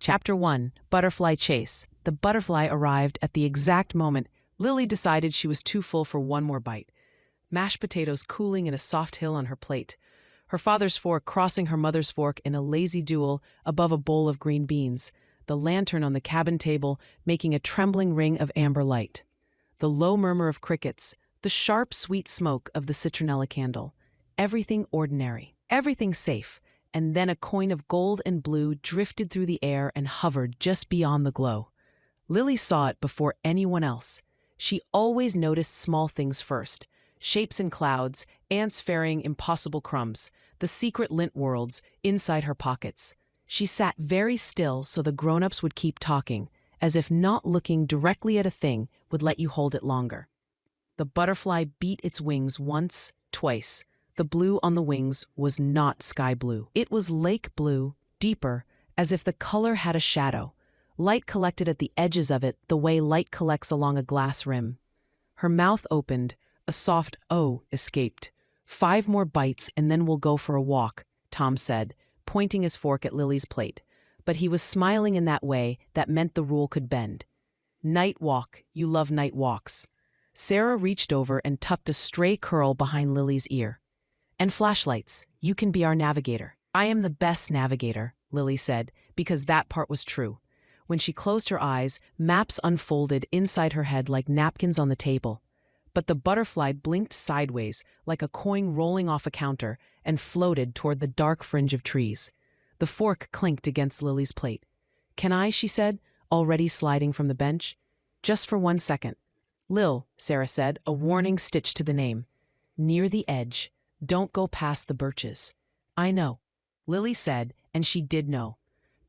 Chapter 1, Butterfly Chase. The butterfly arrived at the exact moment Lily decided she was too full for one more bite. Mashed potatoes cooling in a soft hill on her plate. Her father's fork crossing her mother's fork in a lazy duel above a bowl of green beans. The lantern on the cabin table making a trembling ring of amber light. The low murmur of crickets. The sharp, sweet smoke of the citronella candle. Everything ordinary. Everything safe. And then a coin of gold and blue drifted through the air and hovered just beyond the glow. Lily saw it before anyone else. She always noticed small things first. Shapes in clouds, ants ferrying impossible crumbs, the secret lint worlds inside her pockets. She sat very still so the grown-ups would keep talking, as if not looking directly at a thing would let you hold it longer. The butterfly beat its wings once, twice. The blue on the wings was not sky blue. It was lake blue, deeper, as if the color had a shadow. Light collected at the edges of it the way light collects along a glass rim. Her mouth opened, a soft "oh" escaped. 5 more bites and then we'll go for a walk, Tom said, pointing his fork at Lily's plate. But he was smiling in that way that meant the rule could bend. Night walk, you love night walks. Sarah reached over and tucked a stray curl behind Lily's ear. And flashlights, you can be our navigator. I am the best navigator, Lily said, because that part was true. When she closed her eyes, maps unfolded inside her head like napkins on the table. But the butterfly blinked sideways, like a coin rolling off a counter, and floated toward the dark fringe of trees. The fork clinked against Lily's plate. Can I, she said, already sliding from the bench. Just for 1 second. Lil, Sarah said, a warning stitched to the name. Near the edge. Don't go past the birches. I know, Lily said, and she did know.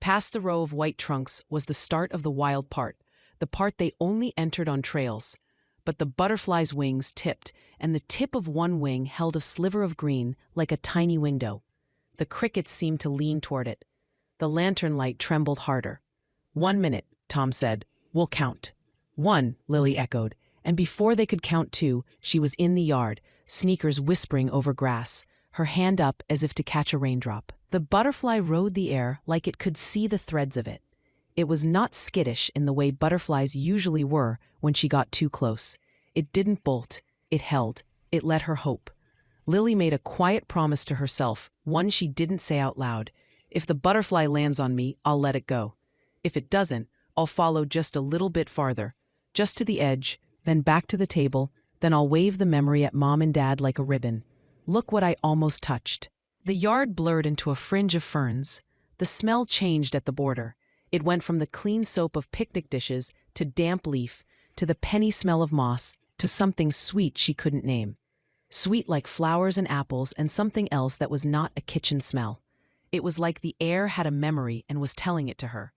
Past the row of white trunks was the start of the wild part, the part they only entered on trails. But the butterfly's wings tipped, and the tip of one wing held a sliver of green like a tiny window. The crickets seemed to lean toward it. The lantern light trembled harder. 1 minute, Tom said. We'll count. 1, Lily echoed, and before they could count 2, she was in the yard, sneakers whispering over grass, her hand up as if to catch a raindrop. The butterfly rode the air like it could see the threads of it. It was not skittish in the way butterflies usually were when she got too close. It didn't bolt. It held. It let her hope. Lily made a quiet promise to herself, one she didn't say out loud. If the butterfly lands on me, I'll let it go. If it doesn't, I'll follow just a little bit farther, just to the edge, then back to the table, then I'll wave the memory at Mom and Dad like a ribbon. Look what I almost touched. The yard blurred into a fringe of ferns. The smell changed at the border. It went from the clean soap of picnic dishes to damp leaf, to the penny smell of moss, to something sweet she couldn't name. Sweet like flowers and apples and something else that was not a kitchen smell. It was like the air had a memory and was telling it to her.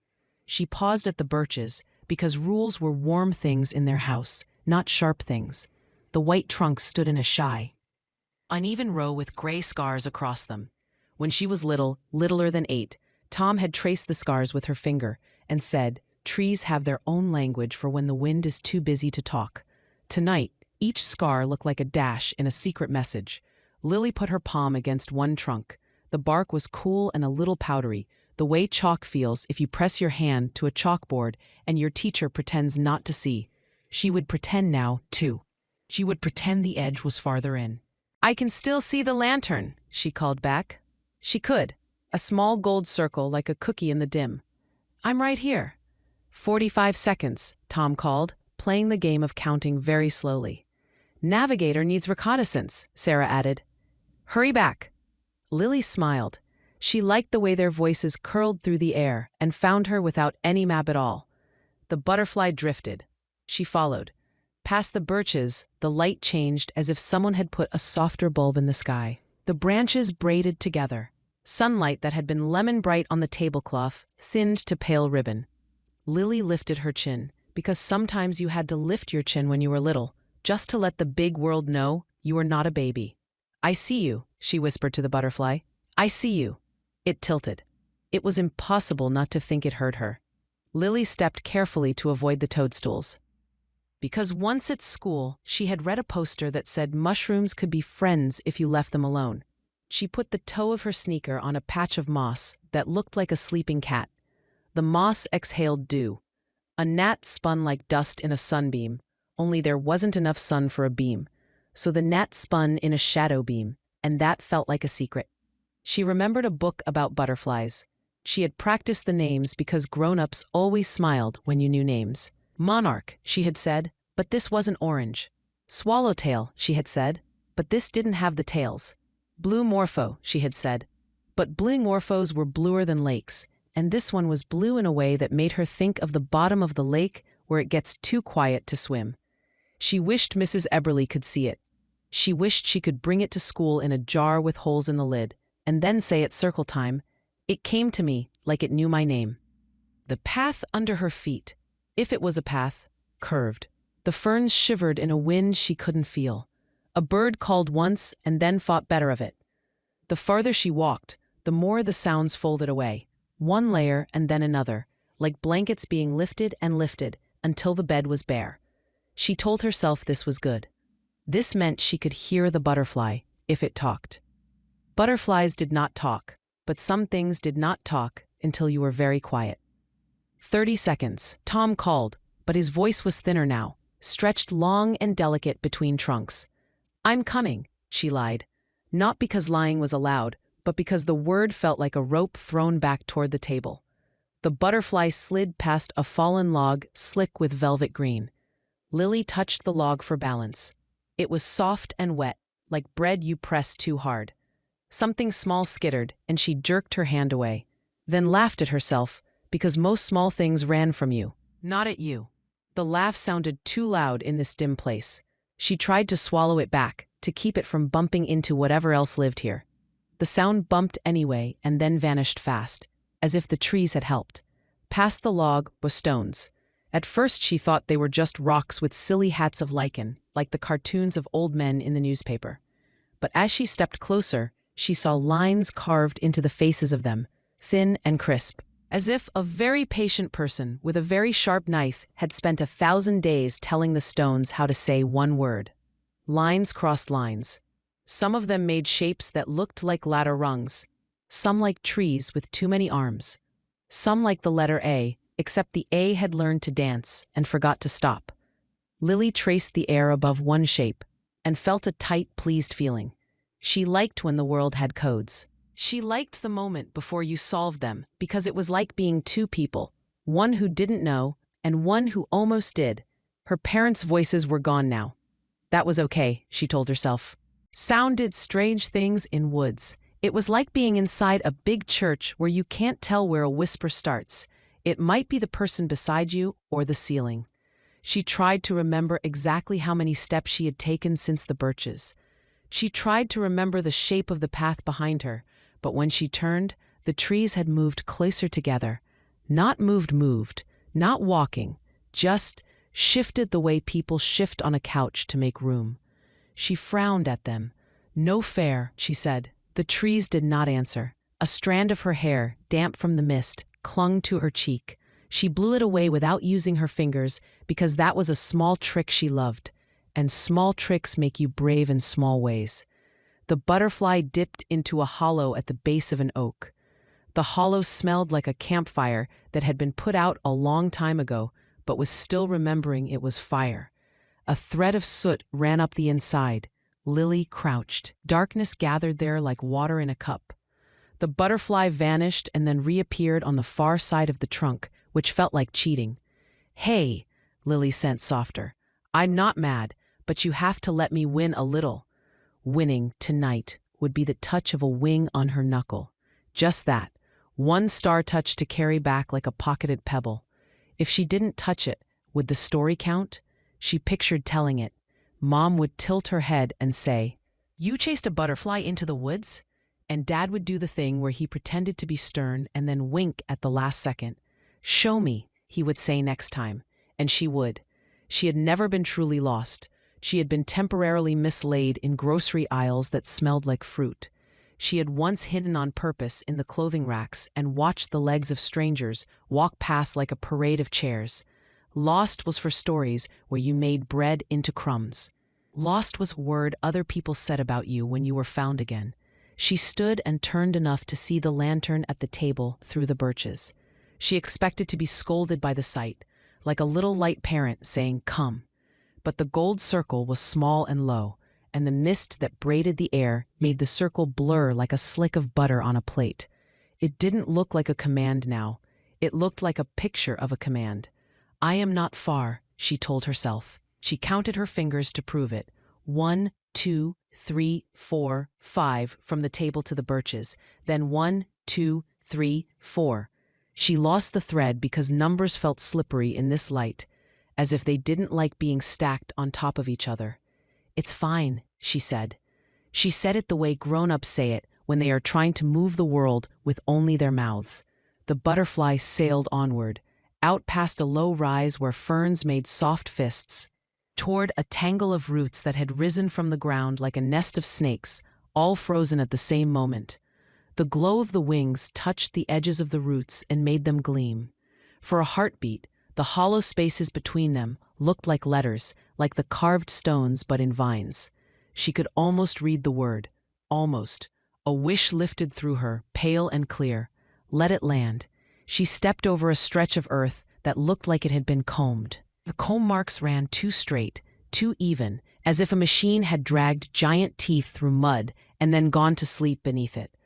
She paused at the birches, because rules were warm things in their house, not sharp things. The white trunks stood in a shy, uneven row with gray scars across them. When she was little, littler than 8, Tom had traced the scars with her finger and said, trees have their own language for when the wind is too busy to talk. Tonight, each scar looked like a dash in a secret message. Lily put her palm against one trunk. The bark was cool and a little powdery, the way chalk feels if you press your hand to a chalkboard and your teacher pretends not to see. She would pretend now, too. She would pretend the edge was farther in. I can still see the lantern, she called back. She could. A small gold circle like a cookie in the dim. I'm right here. 45 seconds, Tom called, playing the game of counting very slowly. Navigator needs reconnaissance, Sarah added. Hurry back. Lily smiled. She liked the way their voices curled through the air and found her without any map at all. The butterfly drifted. She followed. Past the birches, the light changed as if someone had put a softer bulb in the sky. The branches braided together. Sunlight that had been lemon bright on the tablecloth thinned to pale ribbon. Lily lifted her chin, because sometimes you had to lift your chin when you were little, just to let the big world know you were not a baby. I see you, she whispered to the butterfly. I see you. It tilted. It was impossible not to think it hurt her. Lily stepped carefully to avoid the toadstools. Because once at school, she had read a poster that said mushrooms could be friends if you left them alone. She put the toe of her sneaker on a patch of moss that looked like a sleeping cat. The moss exhaled dew. A gnat spun like dust in a sunbeam, only there wasn't enough sun for a beam. So the gnat spun in a shadow beam, and that felt like a secret. She remembered a book about butterflies. She had practiced the names because grown-ups always smiled when you knew names. Monarch, she had said, but this wasn't orange. Swallowtail, she had said, but this didn't have the tails. Blue morpho, she had said, but blue morphos were bluer than lakes, and this one was blue in a way that made her think of the bottom of the lake where it gets too quiet to swim. She wished Mrs. Eberly could see it. She wished she could bring it to school in a jar with holes in the lid, and then say at circle time, "It came to me like it knew my name." The path under her feet, if it was a path, curved. The ferns shivered in a wind she couldn't feel. A bird called once and then fought better of it. The farther she walked, the more the sounds folded away, one layer and then another, like blankets being lifted and lifted until the bed was bare. She told herself this was good. This meant she could hear the butterfly, if it talked. Butterflies did not talk, but some things did not talk until you were very quiet. 30 seconds, Tom called, but his voice was thinner now, stretched long and delicate between trunks. "I'm coming," she lied. Not because lying was allowed, but because the word felt like a rope thrown back toward the table. The butterfly slid past a fallen log slick with velvet green. Lily touched the log for balance. It was soft and wet, like bread you press too hard. Something small skittered, and she jerked her hand away, then laughed at herself, because most small things ran from you, not at you. The laugh sounded too loud in this dim place. She tried to swallow it back, to keep it from bumping into whatever else lived here. The sound bumped anyway and then vanished fast, as if the trees had helped. Past the log were stones. At first she thought they were just rocks with silly hats of lichen, like the cartoons of old men in the newspaper. But as she stepped closer, she saw lines carved into the faces of them, thin and crisp, as if a very patient person with a very sharp knife had spent 1,000 days telling the stones how to say one word. Lines crossed lines. Some of them made shapes that looked like ladder rungs, some like trees with too many arms, some like the letter A, except the A had learned to dance and forgot to stop. Lily traced the air above one shape and felt a tight, pleased feeling. She liked when the world had codes. She liked the moment before you solved them because it was like being two people, one who didn't know and one who almost did. Her parents' voices were gone now. That was okay, she told herself. Sound did strange things in woods. It was like being inside a big church where you can't tell where a whisper starts. It might be the person beside you or the ceiling. She tried to remember exactly how many steps she had taken since the birches. She tried to remember the shape of the path behind her, but when she turned, the trees had moved closer together. Not moved, not walking, just shifted the way people shift on a couch to make room. She frowned at them. "No fair," she said. The trees did not answer. A strand of her hair, damp from the mist, clung to her cheek. She blew it away without using her fingers because that was a small trick she loved. And small tricks make you brave in small ways. The butterfly dipped into a hollow at the base of an oak. The hollow smelled like a campfire that had been put out a long time ago, but was still remembering it was fire. A thread of soot ran up the inside. Lily crouched. Darkness gathered there like water in a cup. The butterfly vanished and then reappeared on the far side of the trunk, which felt like cheating. "Hey," Lily sent softer. "I'm not mad, but you have to let me win a little." Winning, tonight, would be the touch of a wing on her knuckle. Just that. One star touch to carry back like a pocketed pebble. If she didn't touch it, would the story count? She pictured telling it. Mom would tilt her head and say, "You chased a butterfly into the woods?" And Dad would do the thing where he pretended to be stern and then wink at the last second. "Show me," he would say next time. And she would. She had never been truly lost. She had been temporarily mislaid in grocery aisles that smelled like fruit. She had once hidden on purpose in the clothing racks and watched the legs of strangers walk past like a parade of chairs. Lost was for stories where you made bread into crumbs. Lost was a word other people said about you when you were found again. She stood and turned enough to see the lantern at the table through the birches. She expected to be scolded by the sight, like a little light parent saying, "Come." But the gold circle was small and low, and the mist that braided the air made the circle blur like a slick of butter on a plate. It didn't look like a command now. It looked like a picture of a command. "I am not far," she told herself. She counted her fingers to prove it. 1, 2, 3, 4, 5 from the table to the birches. Then 1, 2, 3, 4. She lost the thread because numbers felt slippery in this light, as if they didn't like being stacked on top of each other. "It's fine," she said. She said it the way grown-ups say it when they are trying to move the world with only their mouths. The butterfly sailed onward, out past a low rise where ferns made soft fists, toward a tangle of roots that had risen from the ground like a nest of snakes, all frozen at the same moment. The glow of the wings touched the edges of the roots and made them gleam. For a heartbeat, the hollow spaces between them looked like letters, like the carved stones but in vines. She could almost read the word. Almost. A wish lifted through her, pale and clear. Let it land. She stepped over a stretch of earth that looked like it had been combed. The comb marks ran too straight, too even, as if a machine had dragged giant teeth through mud and then gone to sleep beneath it.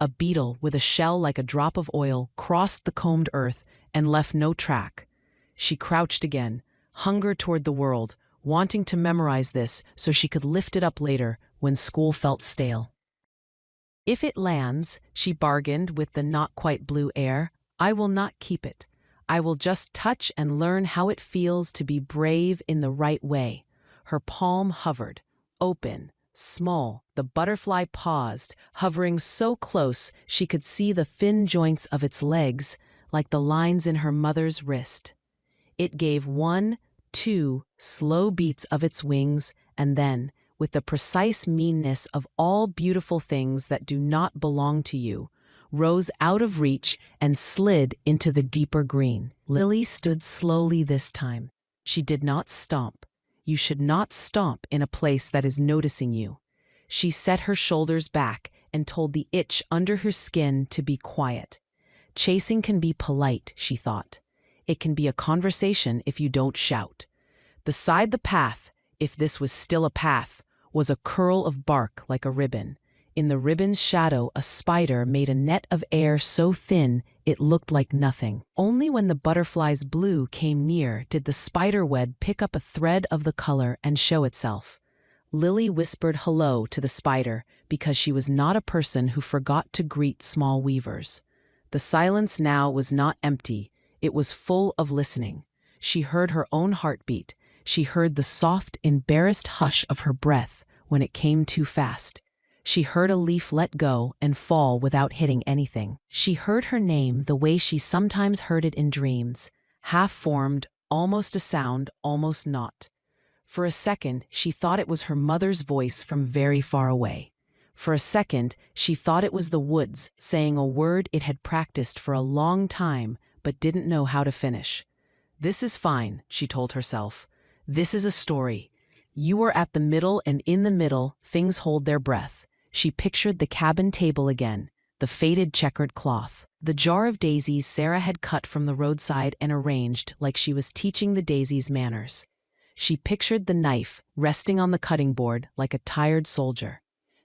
A beetle with a shell like a drop of oil crossed the combed earth and left no track. She crouched again, hunger toward the world, wanting to memorize this so she could lift it up later when school felt stale. "If it lands," she bargained with the not-quite-blue air, "I will not keep it. I will just touch and learn how it feels to be brave in the right way." Her palm hovered, open, small. The butterfly paused, hovering so close she could see the thin joints of its legs, like the lines in her mother's wrist. It gave 1, 2 slow beats of its wings, and then, with the precise meanness of all beautiful things that do not belong to you, rose out of reach and slid into the deeper green. Lily stood slowly this time. She did not stomp. You should not stomp in a place that is noticing you. She set her shoulders back and told the itch under her skin to be quiet. Chasing can be polite, she thought. It can be a conversation if you don't shout. Beside the path, if this was still a path, was a curl of bark like a ribbon. In the ribbon's shadow, a spider made a net of air so thin it looked like nothing. Only when the butterfly's blue came near did the spider web pick up a thread of the color and show itself. Lily whispered hello to the spider because she was not a person who forgot to greet small weavers. The silence now was not empty, it was full of listening. She heard her own heartbeat. She heard the soft, embarrassed hush of her breath when it came too fast. She heard a leaf let go and fall without hitting anything. She heard her name the way she sometimes heard it in dreams, half-formed, almost a sound, almost not. For a second, she thought it was her mother's voice from very far away. For a second, she thought it was the woods saying a word it had practiced for a long time but didn't know how to finish. "This is fine," she told herself. "This is a story. You are at the middle, and in the middle, things hold their breath." She pictured the cabin table again, the faded checkered cloth, the jar of daisies Sarah had cut from the roadside and arranged like she was teaching the daisies manners. She pictured the knife resting on the cutting board like a tired soldier,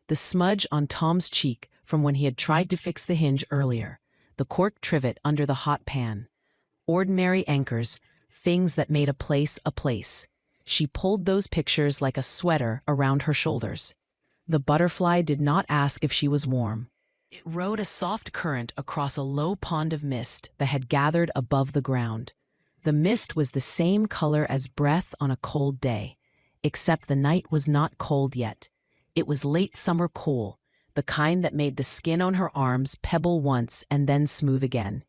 the smudge on Tom's cheek from when he had tried to fix the hinge earlier, the cork trivet under the hot pan. Ordinary anchors, things that made a place a place. She pulled those pictures like a sweater around her shoulders. The butterfly did not ask if she was warm. It rode a soft current across a low pond of mist that had gathered above the ground. The mist was the same color as breath on a cold day, except the night was not cold yet. It was late summer cool, the kind that made the skin on her arms pebble once and then smooth again.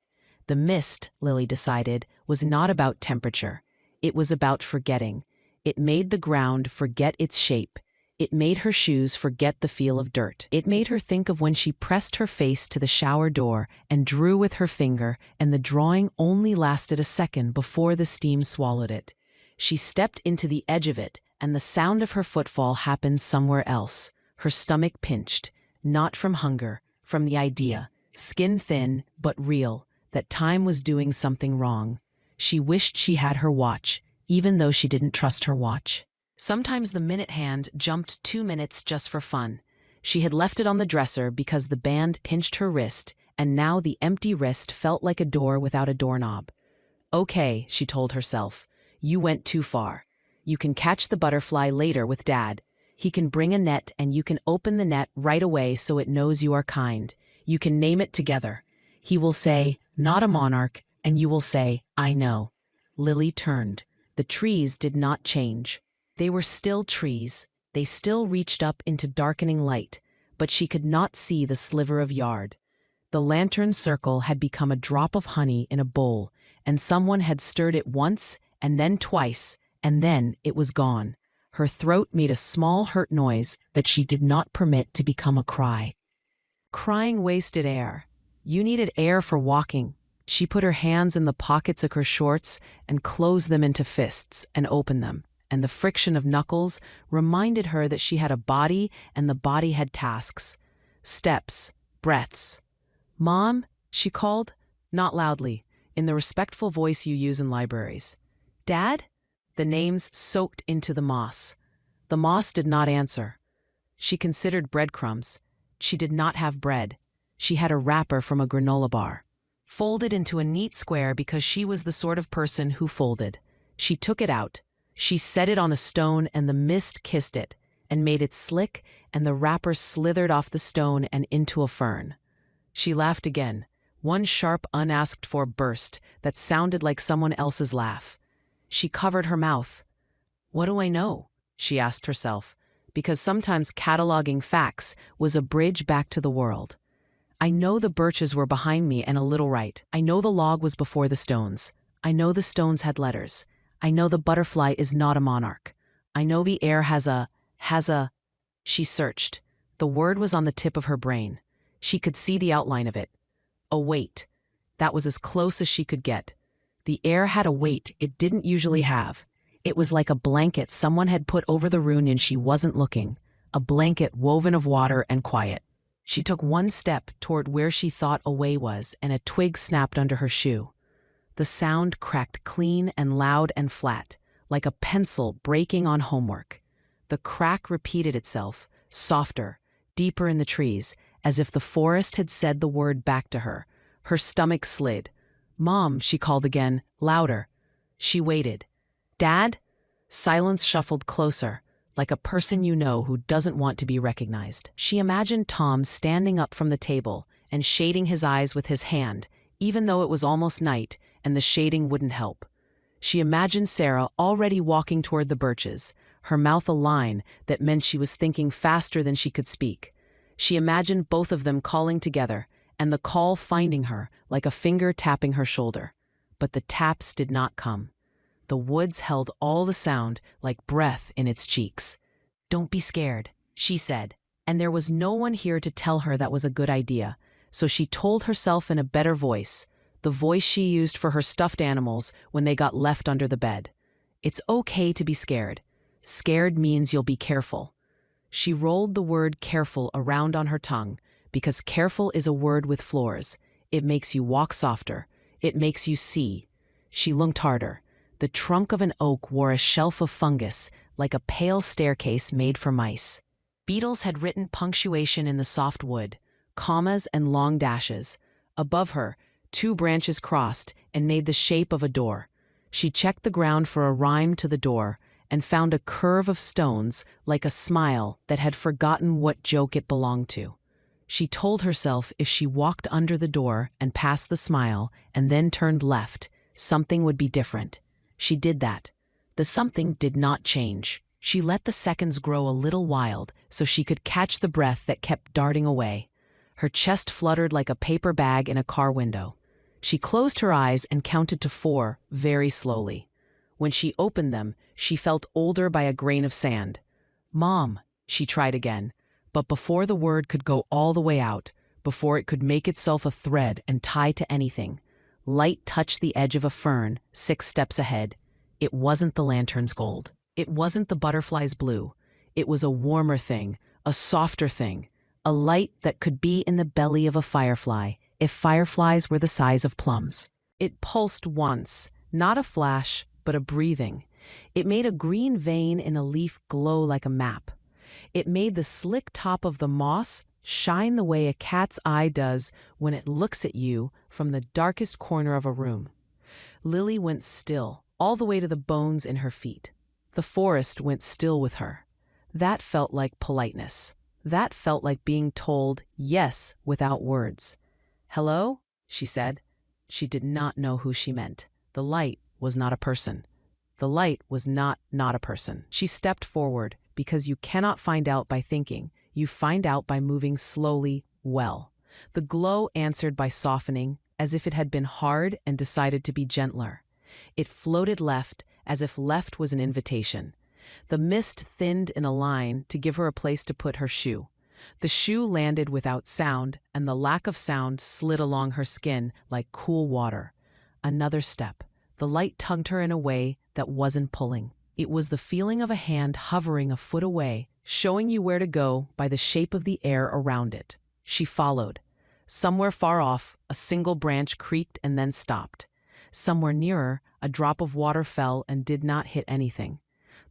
The mist, Lily decided, was not about temperature. It was about forgetting. It made the ground forget its shape. It made her shoes forget the feel of dirt. It made her think of when she pressed her face to the shower door and drew with her finger, and the drawing only lasted a second before the steam swallowed it. She stepped into the edge of it, and the sound of her footfall happened somewhere else. Her stomach pinched, not from hunger, from the idea, skin thin but real, that time was doing something wrong. She wished she had her watch, even though she didn't trust her watch. Sometimes the minute hand jumped 2 minutes just for fun. She had left it on the dresser because the band pinched her wrist, and now the empty wrist felt like a door without a doorknob. Okay, she told herself, you went too far. You can catch the butterfly later with Dad. He can bring a net and you can open the net right away so it knows you are kind. You can name it together. He will say, not a monarch, and you will say, I know. Lily turned. The trees did not change. They were still trees. They still reached up into darkening light, but she could not see the sliver of yard. The lantern circle had become a drop of honey in a bowl, and someone had stirred it once, and then twice, and then it was gone. Her throat made a small hurt noise that she did not permit to become a cry. Crying wasted air. You needed air for walking. She put her hands in the pockets of her shorts and closed them into fists and opened them, and the friction of knuckles reminded her that she had a body and the body had tasks. Steps, breaths. Mom, she called, not loudly, in the respectful voice you use in libraries. Dad? The names soaked into the moss. The moss did not answer. She considered breadcrumbs. She did not have bread. She had a wrapper from a granola bar, folded into a neat square because she was the sort of person who folded. She took it out. She set it on a stone and the mist kissed it and made it slick, and the wrapper slithered off the stone and into a fern. She laughed again, one sharp unasked-for burst that sounded like someone else's laugh. She covered her mouth. What do I know? She asked herself, because sometimes cataloging facts was a bridge back to the world. I know the birches were behind me and a little right. I know the log was before the stones. I know the stones had letters. I know the butterfly is not a monarch. I know the air has a... She searched. The word was on the tip of her brain. She could see the outline of it. A weight. That was as close as she could get. The air had a weight it didn't usually have. It was like a blanket someone had put over the room and she wasn't looking. A blanket woven of water and quiet. She took one step toward where she thought a way was, and a twig snapped under her shoe. The sound cracked clean and loud and flat, like a pencil breaking on homework. The crack repeated itself, softer, deeper in the trees, as if the forest had said the word back to her. Her stomach slid. Mom, she called again, louder. She waited. Dad? Silence shuffled closer, like a person you know who doesn't want to be recognized. She imagined Tom standing up from the table and shading his eyes with his hand, even though it was almost night and the shading wouldn't help. She imagined Sarah already walking toward the birches, her mouth a line that meant she was thinking faster than she could speak. She imagined both of them calling together, and the call finding her like a finger tapping her shoulder. But the taps did not come. The woods held all the sound like breath in its cheeks. Don't be scared, she said, and there was no one here to tell her that was a good idea, so she told herself in a better voice, the voice she used for her stuffed animals when they got left under the bed. It's okay to be scared. Scared means you'll be careful. She rolled the word careful around on her tongue, because careful is a word with floors. It makes you walk softer. It makes you see. She looked harder. The trunk of an oak wore a shelf of fungus, like a pale staircase made for mice. Beetles had written punctuation in the soft wood, commas and long dashes. Above her, 2 branches crossed and made the shape of a door. She checked the ground for a rhyme to the door and found a curve of stones like a smile that had forgotten what joke it belonged to. She told herself if she walked under the door and past the smile and then turned left, something would be different. She did that. The something did not change. She let the seconds grow a little wild so she could catch the breath that kept darting away. Her chest fluttered like a paper bag in a car window. She closed her eyes and counted to 4 very slowly. When she opened them, she felt older by a grain of sand. Mom, she tried again, but before the word could go all the way out, before it could make itself a thread and tie to anything, light touched the edge of a fern 6 steps ahead. It wasn't the lantern's gold. It wasn't the butterfly's blue. It was a warmer thing, a softer thing, a light that could be in the belly of a firefly, if fireflies were the size of plums. It pulsed once, not a flash, but a breathing. It made a green vein in a leaf glow like a map. It made the slick top of the moss shine the way a cat's eye does when it looks at you from the darkest corner of a room. Lily went still, all the way to the bones in her feet. The forest went still with her. That felt like politeness. That felt like being told yes without words. "Hello?" she said. She did not know who she meant. The light was not a person. The light was not a person. She stepped forward, because you cannot find out by thinking. You find out by moving slowly, well. The glow answered by softening, as if it had been hard and decided to be gentler. It floated left, as if left was an invitation. The mist thinned in a line to give her a place to put her shoe. The shoe landed without sound, and the lack of sound slid along her skin like cool water. Another step. The light tugged her in a way that wasn't pulling. It was the feeling of a hand hovering a foot away, showing you where to go by the shape of the air around it. She followed. Somewhere far off, a single branch creaked and then stopped. Somewhere nearer, a drop of water fell and did not hit anything.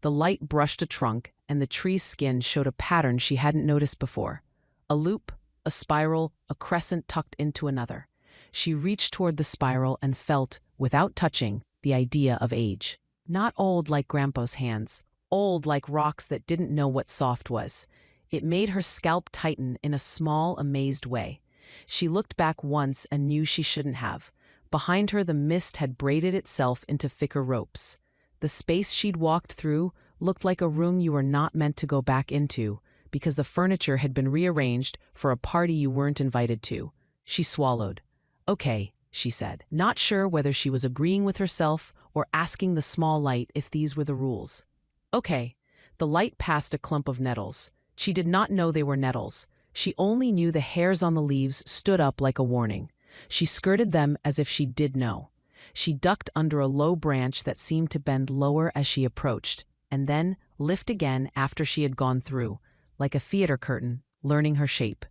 The light brushed a trunk, and the tree's skin showed a pattern she hadn't noticed before. A loop, a spiral, a crescent tucked into another. She reached toward the spiral and felt, without touching, the idea of age. Not old like Grandpa's hands, old like rocks that didn't know what soft was. It made her scalp tighten in a small, amazed way. She looked back once and knew she shouldn't have. Behind her, the mist had braided itself into thicker ropes. The space she'd walked through looked like a room you were not meant to go back into, because the furniture had been rearranged for a party you weren't invited to. She swallowed. "Okay," she said, not sure whether she was agreeing with herself or asking the small light if these were the rules. "Okay." The light passed a clump of nettles. She did not know they were nettles. She only knew the hairs on the leaves stood up like a warning. She skirted them as if she did know. She ducked under a low branch that seemed to bend lower as she approached, and then lift again after she had gone through, like a theater curtain, learning her shape.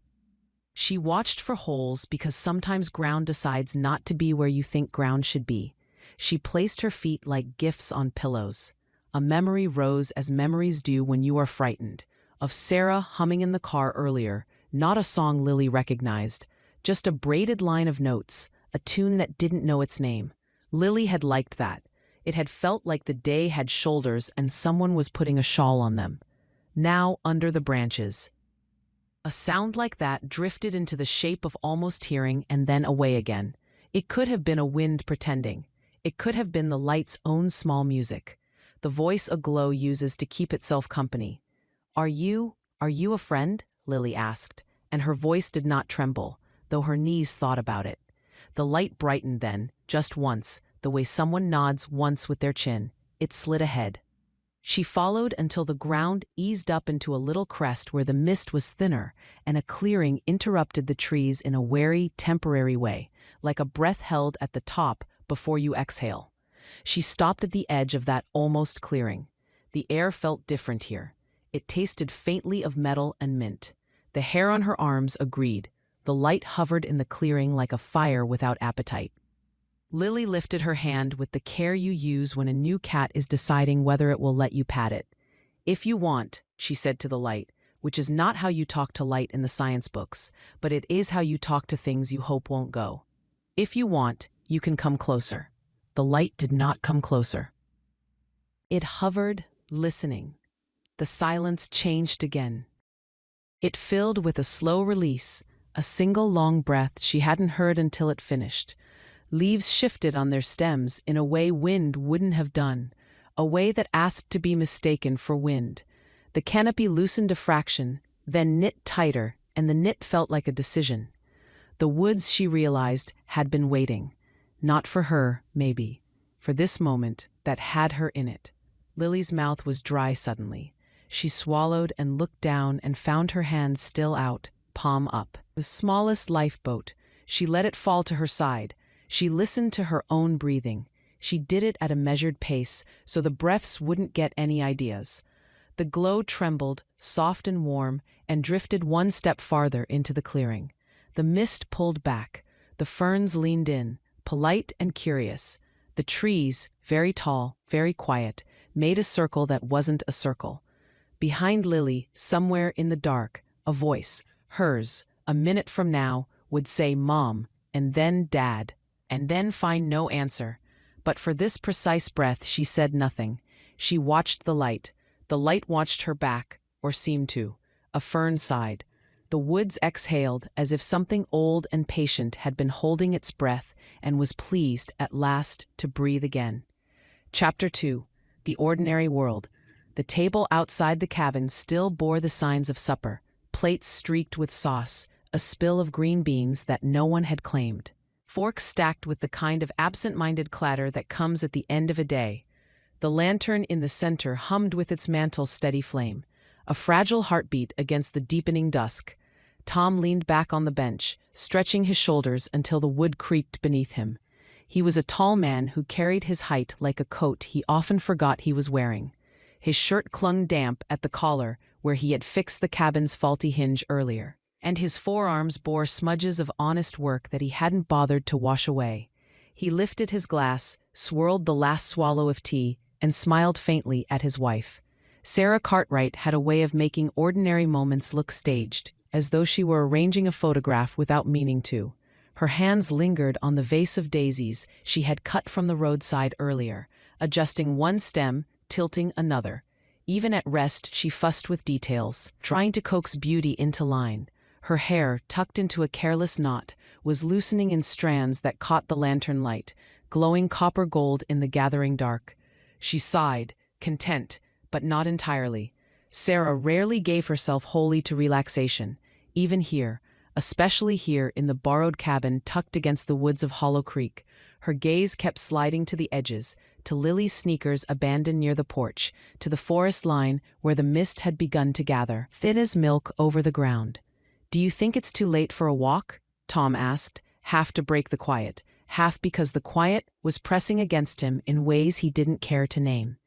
She watched for holes because sometimes ground decides not to be where you think ground should be. She placed her feet like gifts on pillows. A memory rose as memories do when you are frightened, of Sarah humming in the car earlier, not a song Lily recognized, just a braided line of notes, a tune that didn't know its name. Lily had liked that. It had felt like the day had shoulders and someone was putting a shawl on them. Now, under the branches. A sound like that drifted into the shape of almost hearing and then away again. It could have been a wind pretending. It could have been the light's own small music. The voice a glow uses to keep itself company. Are you a friend?" Lily asked, and her voice did not tremble, though her knees thought about it. The light brightened then, just once, the way someone nods once with their chin. It slid ahead. She followed until the ground eased up into a little crest where the mist was thinner, and a clearing interrupted the trees in a wary, temporary way, like a breath held at the top before you exhale. She stopped at the edge of that almost clearing. The air felt different here. It tasted faintly of metal and mint. The hair on her arms agreed. The light hovered in the clearing like a fire without appetite. Lily lifted her hand with the care you use when a new cat is deciding whether it will let you pat it. "If you want," she said to the light, which is not how you talk to light in the science books, but it is how you talk to things you hope won't go. "If you want, you can come closer." The light did not come closer. It hovered, listening. The silence changed again. It filled with a slow release, a single long breath she hadn't heard until it finished. Leaves shifted on their stems in a way wind wouldn't have done, a way that asked to be mistaken for wind. The canopy loosened a fraction, then knit tighter, and the knit felt like a decision. The woods, she realized, had been waiting. Not for her, maybe. For this moment that had her in it. Lily's mouth was dry suddenly. She swallowed and looked down and found her hand still out, palm up. The smallest lifeboat. She let it fall to her side. She listened to her own breathing. She did it at a measured pace, so the breaths wouldn't get any ideas. The glow trembled, soft and warm, and drifted one step farther into the clearing. The mist pulled back. The ferns leaned in, polite and curious. The trees, very tall, very quiet, made a circle that wasn't a circle. Behind Lily, somewhere in the dark, a voice, hers, a minute from now, would say Mom, and then Dad, and then find no answer. But for this precise breath she said nothing. She watched the light. The light watched her back, or seemed to. A fern sighed. The woods exhaled as if something old and patient had been holding its breath and was pleased at last to breathe again. Chapter 2. The Ordinary World. The table outside the cabin still bore the signs of supper, plates streaked with sauce, a spill of green beans that no one had claimed. Forks stacked with the kind of absent-minded clatter that comes at the end of a day. The lantern in the center hummed with its mantle's steady flame, a fragile heartbeat against the deepening dusk. Tom leaned back on the bench, stretching his shoulders until the wood creaked beneath him. He was a tall man who carried his height like a coat he often forgot he was wearing. His shirt clung damp at the collar where he had fixed the cabin's faulty hinge earlier, and his forearms bore smudges of honest work that he hadn't bothered to wash away. He lifted his glass, swirled the last swallow of tea, and smiled faintly at his wife. Sarah Cartwright had a way of making ordinary moments look staged, as though she were arranging a photograph without meaning to. Her hands lingered on the vase of daisies she had cut from the roadside earlier, adjusting one stem, tilting another. Even at rest she fussed with details, trying to coax beauty into line. Her hair, tucked into a careless knot, was loosening in strands that caught the lantern light, glowing copper gold in the gathering dark. She sighed, content, but not entirely. Sarah rarely gave herself wholly to relaxation, even here, especially here in the borrowed cabin tucked against the woods of Hollow Creek. Her gaze kept sliding to the edges, to Lily's sneakers abandoned near the porch, to the forest line where the mist had begun to gather, thin as milk over the ground. "Do you think it's too late for a walk?" Tom asked, half to break the quiet, half because the quiet was pressing against him in ways he didn't care to name.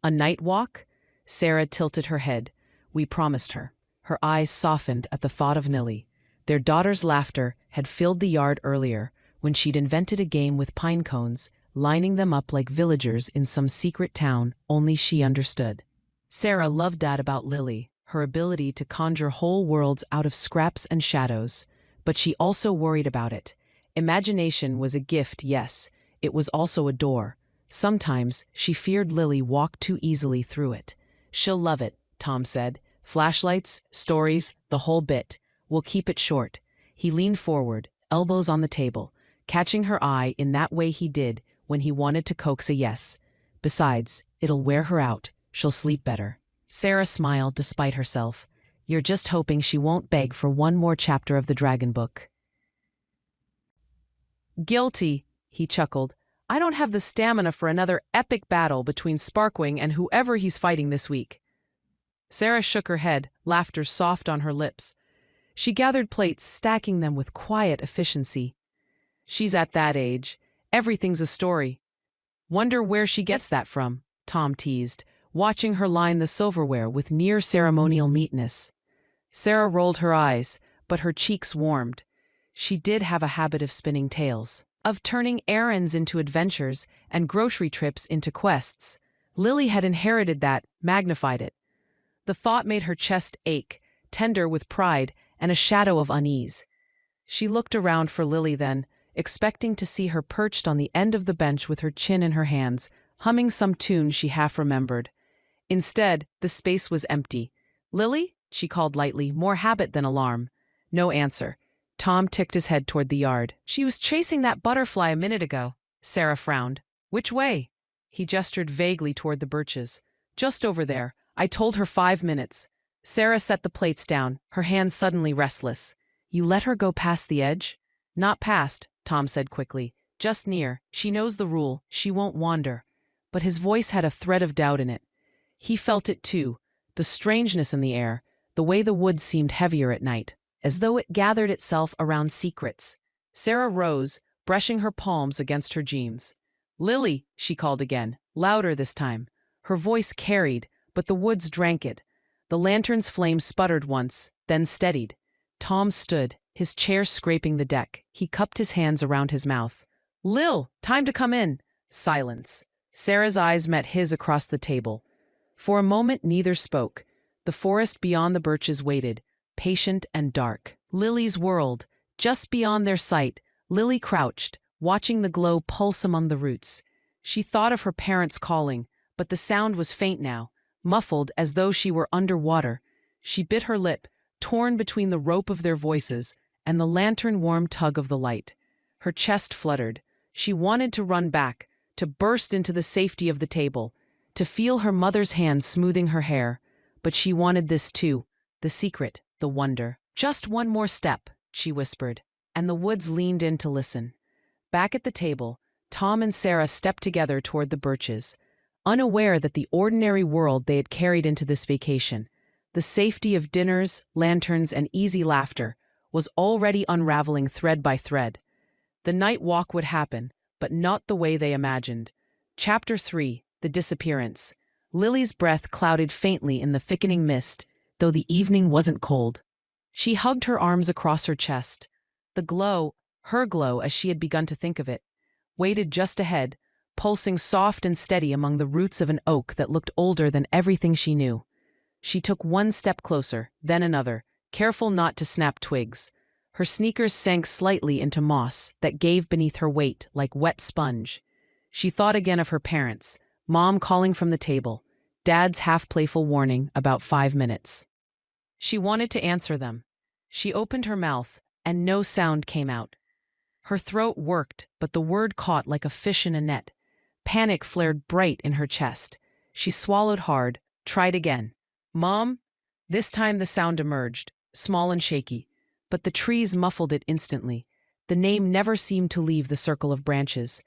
"A night walk?" Sarah tilted her head. "We promised her." Her eyes softened at the thought of Lily. Their daughter's laughter had filled the yard earlier, when she'd invented a game with pine cones, lining them up like villagers in some secret town only she understood. Sarah loved that about Lily, her ability to conjure whole worlds out of scraps and shadows, but she also worried about it. Imagination was a gift, yes, it was also a door. Sometimes she feared Lily walked too easily through it. "She'll love it," Tom said. "Flashlights, stories, the whole bit. We'll keep it short." He leaned forward, elbows on the table, catching her eye in that way he did when he wanted to coax a yes. "Besides, it'll wear her out. She'll sleep better." Sarah smiled despite herself. "You're just hoping she won't beg for one more chapter of the Dragon Book." "Guilty," he chuckled. "I don't have the stamina for another epic battle between Sparkwing and whoever he's fighting this week." Sarah shook her head, laughter soft on her lips. She gathered plates, stacking them with quiet efficiency. "She's at that age. Everything's a story." "Wonder where she gets that from," Tom teased, watching her line the silverware with near-ceremonial neatness. Sarah rolled her eyes, but her cheeks warmed. She did have a habit of spinning tales, of turning errands into adventures and grocery trips into quests. Lily had inherited that, magnified it. The thought made her chest ache, tender with pride and a shadow of unease. She looked around for Lily then, expecting to see her perched on the end of the bench with her chin in her hands, humming some tune she half remembered. Instead, the space was empty. "Lily?" she called lightly, more habit than alarm. No answer. Tom ticked his head toward the yard. "She was chasing that butterfly a minute ago." Sarah frowned. "Which way?" He gestured vaguely toward the birches. "Just over there. I told her 5 minutes." Sarah set the plates down, her hands suddenly restless. "You let her go past the edge?" "Not past," Tom said quickly. "Just near. She knows the rule. She won't wander." But his voice had a thread of doubt in it. He felt it too, the strangeness in the air, the way the woods seemed heavier at night, as though it gathered itself around secrets. Sarah rose, brushing her palms against her jeans. "Lily," she called again, louder this time. Her voice carried, but the woods drank it. The lantern's flame sputtered once, then steadied. Tom stood, his chair scraping the deck. He cupped his hands around his mouth. "Lil, time to come in." Silence. Sarah's eyes met his across the table. For a moment, neither spoke. The forest beyond the birches waited, patient and dark. Lily's world, just beyond their sight. Lily crouched, watching the glow pulse among the roots. She thought of her parents calling, but the sound was faint now, muffled as though she were underwater. She bit her lip, torn between the rope of their voices and the lantern-warm tug of the light. Her chest fluttered. She wanted to run back, to burst into the safety of the table, to feel her mother's hand smoothing her hair. But she wanted this too, the secret, the wonder. "Just one more step," she whispered, and the woods leaned in to listen. Back at the table, Tom and Sarah stepped together toward the birches, unaware that the ordinary world they had carried into this vacation, the safety of dinners, lanterns, and easy laughter, was already unraveling thread by thread. The night walk would happen, but not the way they imagined. Chapter 3: The Disappearance. Lily's breath clouded faintly in the thickening mist, though the evening wasn't cold. She hugged her arms across her chest. The glow, her glow as she had begun to think of it, waited just ahead, pulsing soft and steady among the roots of an oak that looked older than everything she knew. She took one step closer, then another, careful not to snap twigs. Her sneakers sank slightly into moss that gave beneath her weight like wet sponge. She thought again of her parents, Mom calling from the table, Dad's half-playful warning about 5 minutes. She wanted to answer them. She opened her mouth, and no sound came out. Her throat worked, but the word caught like a fish in a net. Panic flared bright in her chest. She swallowed hard, tried again. "Mom?" This time the sound emerged, small and shaky, but the trees muffled it instantly. The name never seemed to leave the circle of branches.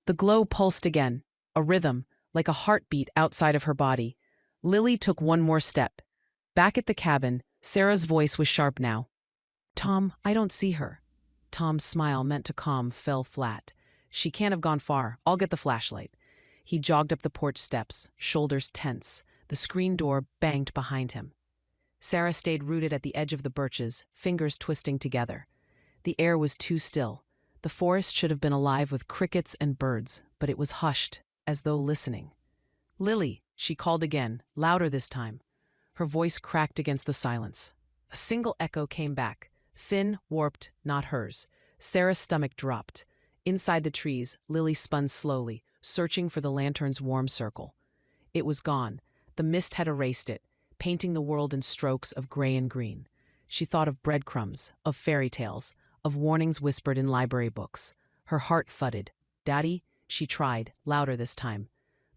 The glow pulsed again, a rhythm, like a heartbeat outside of her body. Lily took one more step. Back at the cabin, Sarah's voice was sharp now. "Tom, I don't see her." Tom's smile, meant to calm, fell flat. "She can't have gone far. I'll get the flashlight." He jogged up the porch steps, shoulders tense. The screen door banged behind him. Sarah stayed rooted at the edge of the birches, fingers twisting together. The air was too still. The forest should have been alive with crickets and birds, but it was hushed, as though listening. "Lily," she called again, louder this time. Her voice cracked against the silence. A single echo came back, thin, warped, not hers. Sarah's stomach dropped. Inside the trees, Lily spun slowly, searching for the lantern's warm circle. It was gone. The mist had erased it, painting the world in strokes of gray and green. She thought of breadcrumbs, of fairy tales, of warnings whispered in library books. Her heart thudded. "Daddy?" she tried, louder this time.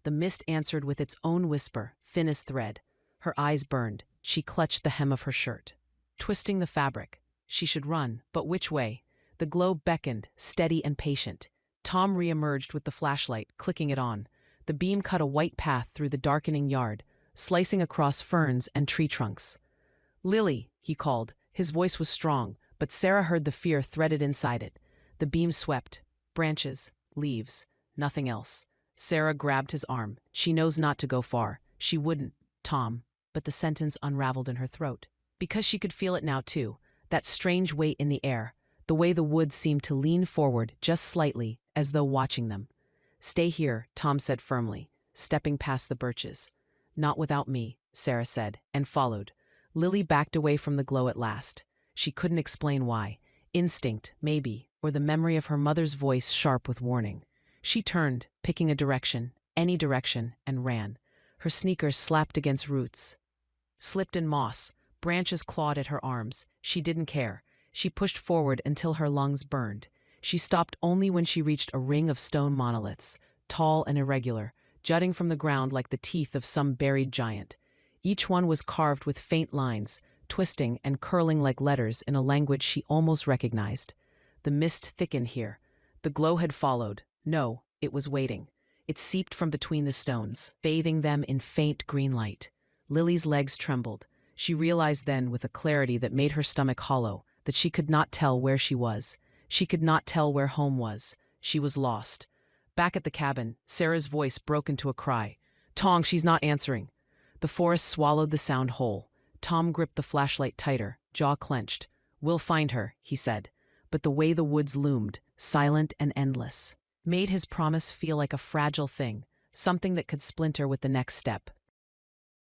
The mist answered with its own whisper, thin as thread. Her eyes burned. She clutched the hem of her shirt. Twisting the fabric. She should run, but which way? The glow beckoned, steady and patient. Tom reemerged with the flashlight, clicking it on. The beam cut a white path through the darkening yard, slicing across ferns and tree trunks. "Lily," he called. His voice was strong, but Sarah heard the fear threaded inside it. The beam swept. Branches, leaves, nothing else. Sarah grabbed his arm. "She knows not to go far. She wouldn't, Tom." But the sentence unraveled in her throat. Because she could feel it now too, that strange weight in the air, the way the woods seemed to lean forward just slightly, as though watching them. "Stay here," Tom said firmly, stepping past the birches. "Not without me," Sarah said, and followed. Lily backed away from the glow at last. She couldn't explain why. Instinct, maybe, or the memory of her mother's voice sharp with warning. She turned, picking a direction, any direction, and ran. Her sneakers slapped against roots, slipped in moss, branches clawed at her arms. She didn't care. She pushed forward until her lungs burned. She stopped only when she reached a ring of stone monoliths, tall and irregular, jutting from the ground like the teeth of some buried giant. Each one was carved with faint lines, twisting and curling like letters in a language she almost recognized. The mist thickened here. The glow had followed. No, it was waiting. It seeped from between the stones, bathing them in faint green light. Lily's legs trembled. She realized then, with a clarity that made her stomach hollow, that she could not tell where she was. She could not tell where home was. She was lost. Back at the cabin, Sarah's voice broke into a cry. "Tong, she's not answering." The forest swallowed the sound whole. Tom gripped the flashlight tighter, jaw clenched. "We'll find her," he said, but the way the woods loomed, silent and endless, made his promise feel like a fragile thing, something that could splinter with the next step.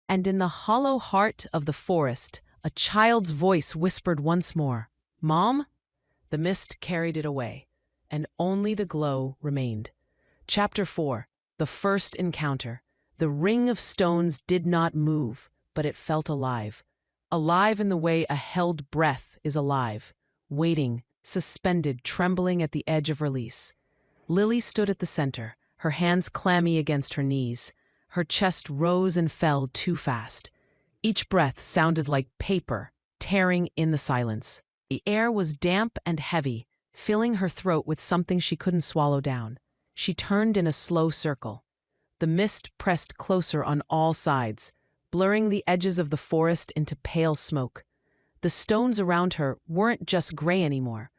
And in the hollow heart of the forest, a child's voice whispered once more, "Mom?" The mist carried it away, and only the glow remained. Chapter 4. The First Encounter. The ring of stones did not move, but it felt alive. Alive in the way a held breath is alive, waiting, suspended, trembling at the edge of release. Lily stood at the center, her hands clammy against her knees. Her chest rose and fell too fast. Each breath sounded like paper, tearing in the silence. The air was damp and heavy, filling her throat with something she couldn't swallow down. She turned in a slow circle. The mist pressed closer on all sides, blurring the edges of the forest into pale smoke. The stones around her weren't just gray anymore.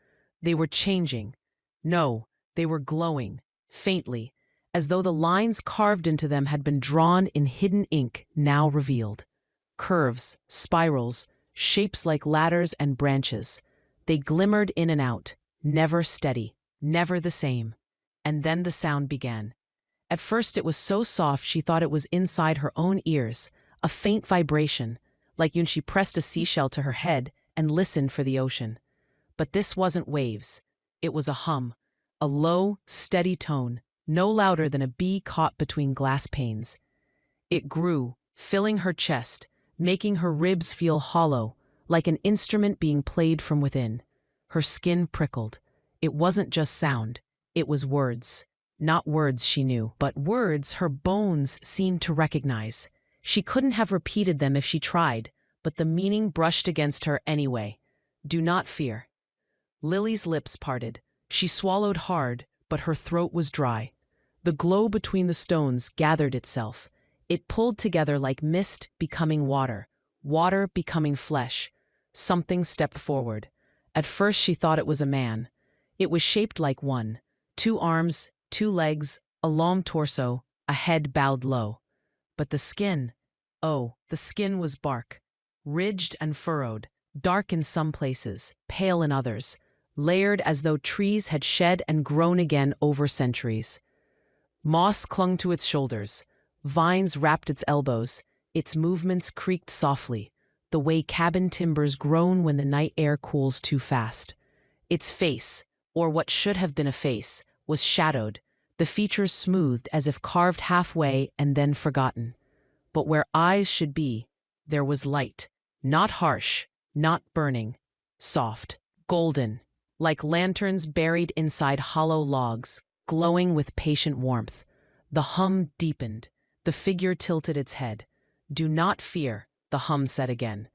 They were changing. No, they were glowing, faintly, as though the lines carved into them had been drawn in hidden ink, now revealed. Curves, spirals, shapes like ladders and branches. They glimmered in and out, never steady, never the same. And then the sound began. At first it was so soft she thought it was inside her own ears, a faint vibration, like when she pressed a seashell to her head and listened for the ocean. But this wasn't waves. It was a hum, a low, steady tone, no louder than a bee caught between glass panes. It grew, filling her chest, making her ribs feel hollow, like an instrument being played from within. Her skin prickled. It wasn't just sound, it was words. Not words she knew, but words her bones seemed to recognize. She couldn't have repeated them if she tried, but the meaning brushed against her anyway. "Do not fear." Lily's lips parted. She swallowed hard, but her throat was dry. The glow between the stones gathered itself. It pulled together like mist becoming water, water becoming flesh. Something stepped forward. At first she thought it was a man. It was shaped like one. 2 arms, 2 legs, a long torso, a head bowed low. But the skin, oh, the skin was bark. Ridged and furrowed, dark in some places, pale in others, layered as though trees had shed and grown again over centuries. Moss clung to its shoulders, vines wrapped its elbows, its movements creaked softly, the way cabin timbers groan when the night air cools too fast. Its face, or what should have been a face, was shadowed, the features smoothed as if carved halfway and then forgotten. But where eyes should be, there was light, not harsh, not burning, soft, golden, like lanterns buried inside hollow logs, glowing with patient warmth. The hum deepened. The figure tilted its head. "Do not fear," the hum said again.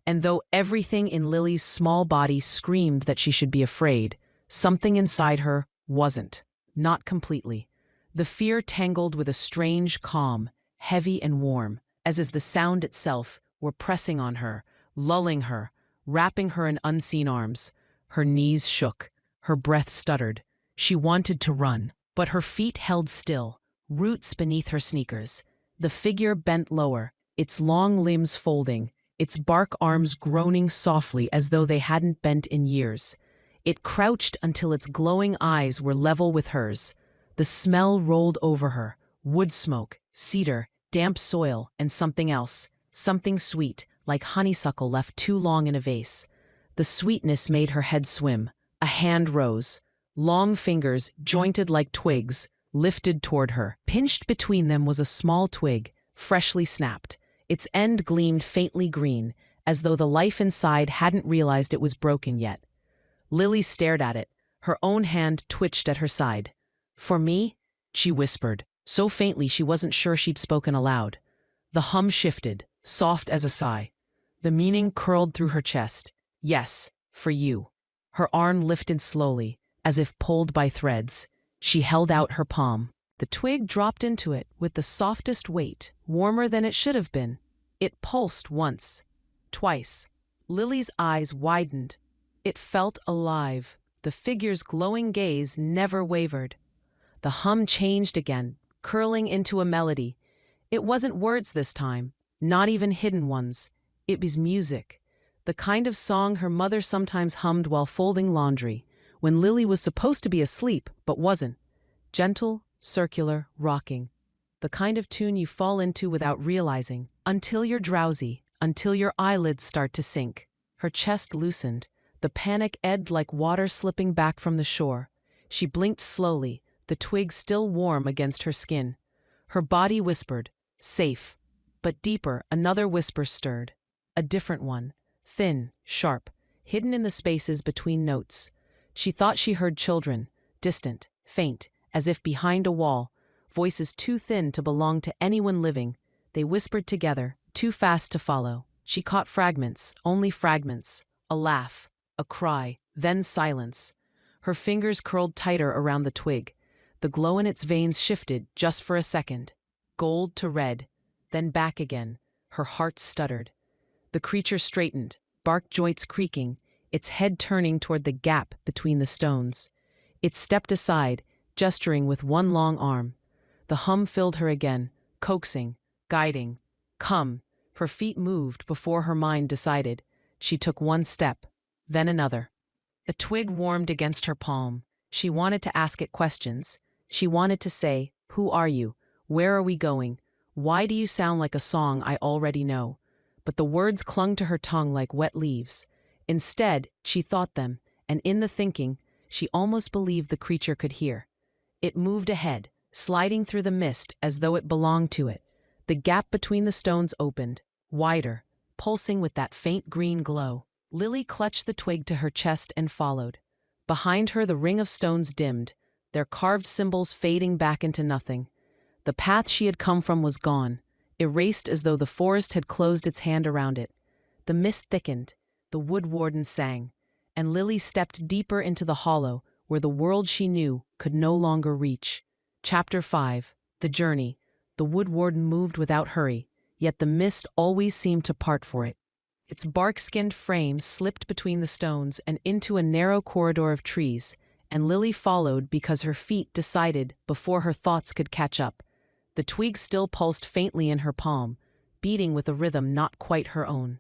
And though everything in Lily's small body screamed that she should be afraid, something inside her wasn't. Not completely. The fear tangled with a strange calm, heavy and warm, as the sound itself were pressing on her, lulling her, wrapping her in unseen arms. Her knees shook. Her breath stuttered. She wanted to run, but her feet held still, roots beneath her sneakers. The figure bent lower, its long limbs folding, its bark arms groaning softly as though they hadn't bent in years. It crouched until its glowing eyes were level with hers. The smell rolled over her, wood smoke, cedar, damp soil, and something else, something sweet, like honeysuckle left too long in a vase. The sweetness made her head swim. A hand rose. Long fingers, jointed like twigs, lifted toward her. Pinched between them was a small twig, freshly snapped. Its end gleamed faintly green, as though the life inside hadn't realized it was broken yet. Lily stared at it. Her own hand twitched at her side. "For me?" she whispered, so faintly she wasn't sure she'd spoken aloud. The hum shifted, soft as a sigh. The meaning curled through her chest. "Yes, for you." Her arm lifted slowly, as if pulled by threads. She held out her palm. The twig dropped into it with the softest weight, warmer than it should have been. It pulsed once, twice. Lily's eyes widened. It felt alive. The figure's glowing gaze never wavered. The hum changed again, curling into a melody. It wasn't words this time, not even hidden ones. It was music. the kind of song her mother sometimes hummed while folding laundry, when Lily was supposed to be asleep but wasn't. Gentle, circular, rocking. The kind of tune you fall into without realizing, until you're drowsy, until your eyelids start to sink. Her chest loosened, the panic ebbed like water slipping back from the shore. She blinked slowly, the twig still warm against her skin. Her body whispered, safe. But deeper, another whisper stirred. A different one, thin, sharp, hidden in the spaces between notes. She thought she heard children, distant, faint, as if behind a wall, voices too thin to belong to anyone living. They whispered together, too fast to follow. She caught fragments, only fragments. A laugh, a cry, then silence. Her fingers curled tighter around the twig. The glow in its veins shifted just for a second. Gold to red, then back again. Her heart stuttered. The creature straightened, bark joints creaking, its head turning toward the gap between the stones. It stepped aside, gesturing with one long arm. The hum filled her again, coaxing, guiding. Come. Her feet moved before her mind decided. She took one step, then another. The twig warmed against her palm. She wanted to ask it questions. She wanted to say, who are you? Where are we going? Why do you sound like a song I already know? But the words clung to her tongue like wet leaves. Instead, she thought them, and in the thinking, she almost believed the creature could hear. It moved ahead, sliding through the mist as though it belonged to it. The gap between the stones opened, wider, pulsing with that faint green glow. Lily clutched the twig to her chest and followed. Behind her the ring of stones dimmed, their carved symbols fading back into nothing. The path she had come from was gone, erased as though the forest had closed its hand around it. The mist thickened, the wood warden sang, and Lily stepped deeper into the hollow where the world she knew could no longer reach. Chapter 5. The Journey. The wood warden moved without hurry, yet the mist always seemed to part for it. Its bark-skinned frame slipped between the stones and into a narrow corridor of trees, and Lily followed because her feet decided before her thoughts could catch up. The twig still pulsed faintly in her palm, beating with a rhythm not quite her own.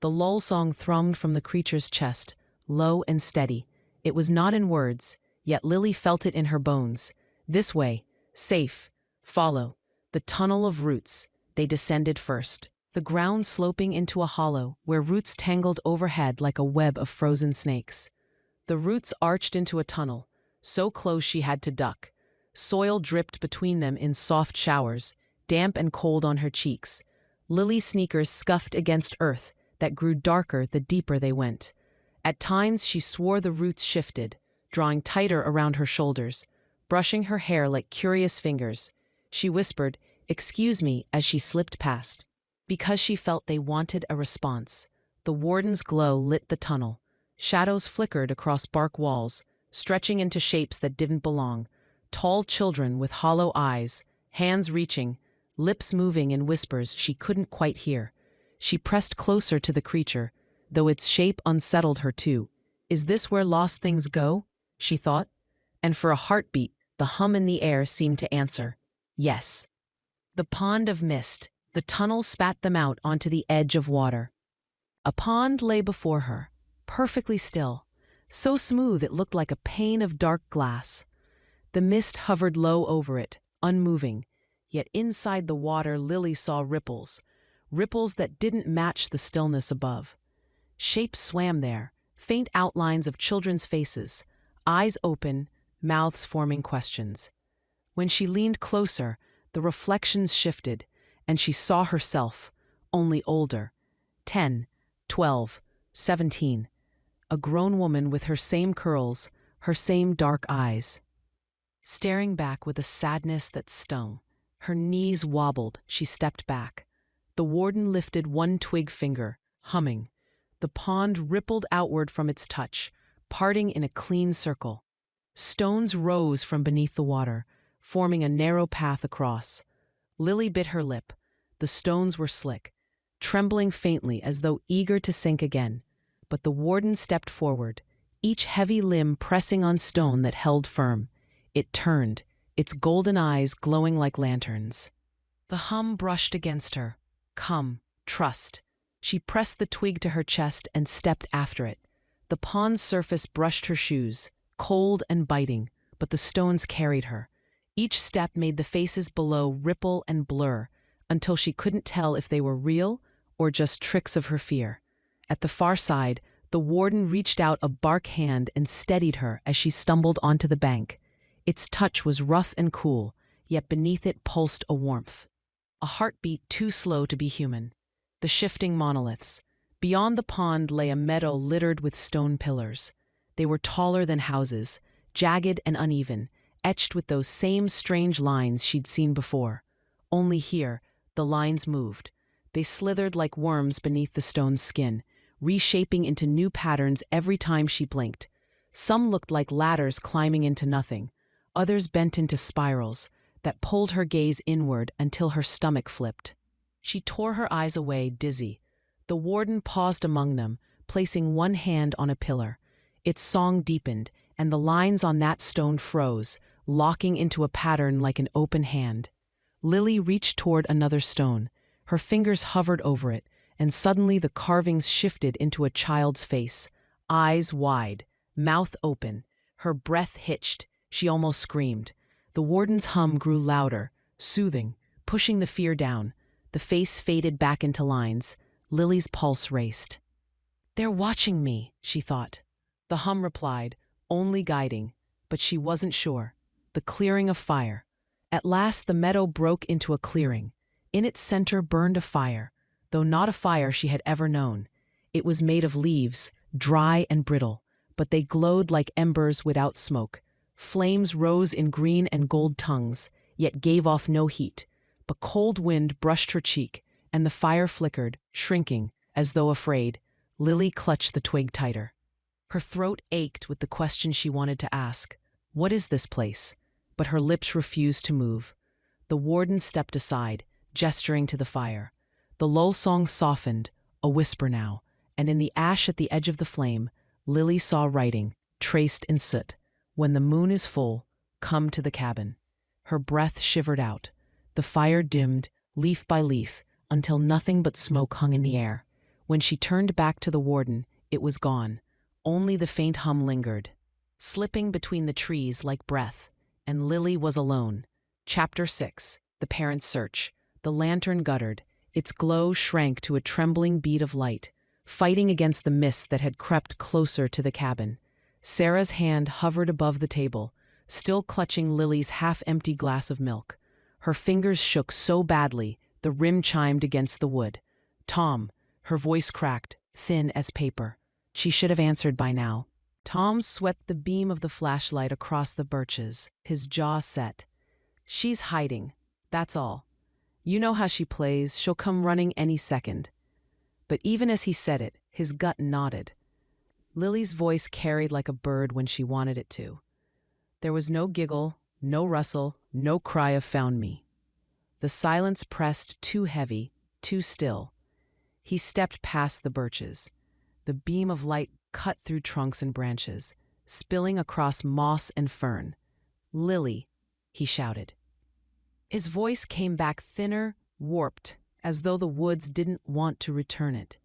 The lull song thrummed from the creature's chest, low and steady. It was not in words, yet Lily felt it in her bones. This way, safe, follow. The tunnel of roots. They descended first. The ground sloping into a hollow where roots tangled overhead like a web of frozen snakes. The roots arched into a tunnel, so close she had to duck. Soil dripped between them in soft showers, damp and cold on her cheeks. Lily's sneakers scuffed against earth that grew darker the deeper they went. At times she swore the roots shifted, drawing tighter around her shoulders, brushing her hair like curious fingers. She whispered, "Excuse me," as she slipped past. Because she felt they wanted a response. The warden's glow lit the tunnel. Shadows flickered across bark walls, stretching into shapes that didn't belong. Tall children with hollow eyes, hands reaching, lips moving in whispers she couldn't quite hear. She pressed closer to the creature, though its shape unsettled her too. Is this where lost things go? She thought. And for a heartbeat, the hum in the air seemed to answer. Yes. The pond of mist. The tunnel spat them out onto the edge of water. A pond lay before her, perfectly still, so smooth it looked like a pane of dark glass. The mist hovered low over it, unmoving, yet inside the water Lily saw ripples, ripples that didn't match the stillness above. Shapes swam there, faint outlines of children's faces, eyes open, mouths forming questions. When she leaned closer, the reflections shifted, and she saw herself, only older, 10, 12, 17, a grown woman with her same curls, her same dark eyes. Staring back with a sadness that stung, her knees wobbled, she stepped back. The warden lifted one twig finger, humming. The pond rippled outward from its touch, parting in a clean circle. Stones rose from beneath the water, forming a narrow path across. Lily bit her lip. The stones were slick, trembling faintly as though eager to sink again. But the warden stepped forward, each heavy limb pressing on stone that held firm. It turned, its golden eyes glowing like lanterns. The hum brushed against her. Come, trust. She pressed the twig to her chest and stepped after it. The pond's surface brushed her shoes, cold and biting, but the stones carried her. Each step made the faces below ripple and blur, until she couldn't tell if they were real or just tricks of her fear. At the far side, the warden reached out a bark hand and steadied her as she stumbled onto the bank. Its touch was rough and cool, yet beneath it pulsed a warmth. A heartbeat too slow to be human. The shifting monoliths. Beyond the pond lay a meadow littered with stone pillars. They were taller than houses, jagged and uneven, etched with those same strange lines she'd seen before. Only here, the lines moved. They slithered like worms beneath the stone's skin, reshaping into new patterns every time she blinked. Some looked like ladders climbing into nothing. Others bent into spirals that pulled her gaze inward until her stomach flipped. She tore her eyes away, dizzy. The warden paused among them, placing one hand on a pillar. Its song deepened, and the lines on that stone froze, locking into a pattern like an open hand. Lily reached toward another stone. Her fingers hovered over it, and suddenly the carvings shifted into a child's face. Eyes wide, mouth open. Her breath hitched. She almost screamed. The warden's hum grew louder, soothing, pushing the fear down. The face faded back into lines. Lily's pulse raced. "They're watching me," she thought. The hum replied, only guiding, but she wasn't sure. The clearing of fire. At last the meadow broke into a clearing. In its center burned a fire, though not a fire she had ever known. It was made of leaves, dry and brittle, but they glowed like embers without smoke. Flames rose in green and gold tongues, yet gave off no heat. A cold wind brushed her cheek, and the fire flickered, shrinking, as though afraid. Lily clutched the twig tighter. Her throat ached with the question she wanted to ask. What is this place? But her lips refused to move. The warden stepped aside, gesturing to the fire. The lull song softened, a whisper now, and in the ash at the edge of the flame, Lily saw writing, traced in soot. "When the moon is full, come to the cabin." Her breath shivered out. The fire dimmed, leaf by leaf, until nothing but smoke hung in the air. When she turned back to the warden, it was gone. Only the faint hum lingered, slipping between the trees like breath, and Lily was alone. Chapter 6. The Parents' Search. The lantern guttered. Its glow shrank to a trembling bead of light, fighting against the mist that had crept closer to the cabin. Sarah's hand hovered above the table, still clutching Lily's half-empty glass of milk. Her fingers shook so badly, the rim chimed against the wood. "Tom," her voice cracked, thin as paper. She should have answered by now. Tom swept the beam of the flashlight across the birches, his jaw set. "She's hiding, that's all. You know how she plays, she'll come running any second." But even as he said it, his gut nodded. Lily's voice carried like a bird when she wanted it to. There was no giggle, no rustle, no cry of "found me." The silence pressed too heavy, too still. He stepped past the birches. The beam of light cut through trunks and branches, spilling across moss and fern. "Lily," he shouted. His voice came back thinner, warped, as though the woods didn't want to return it.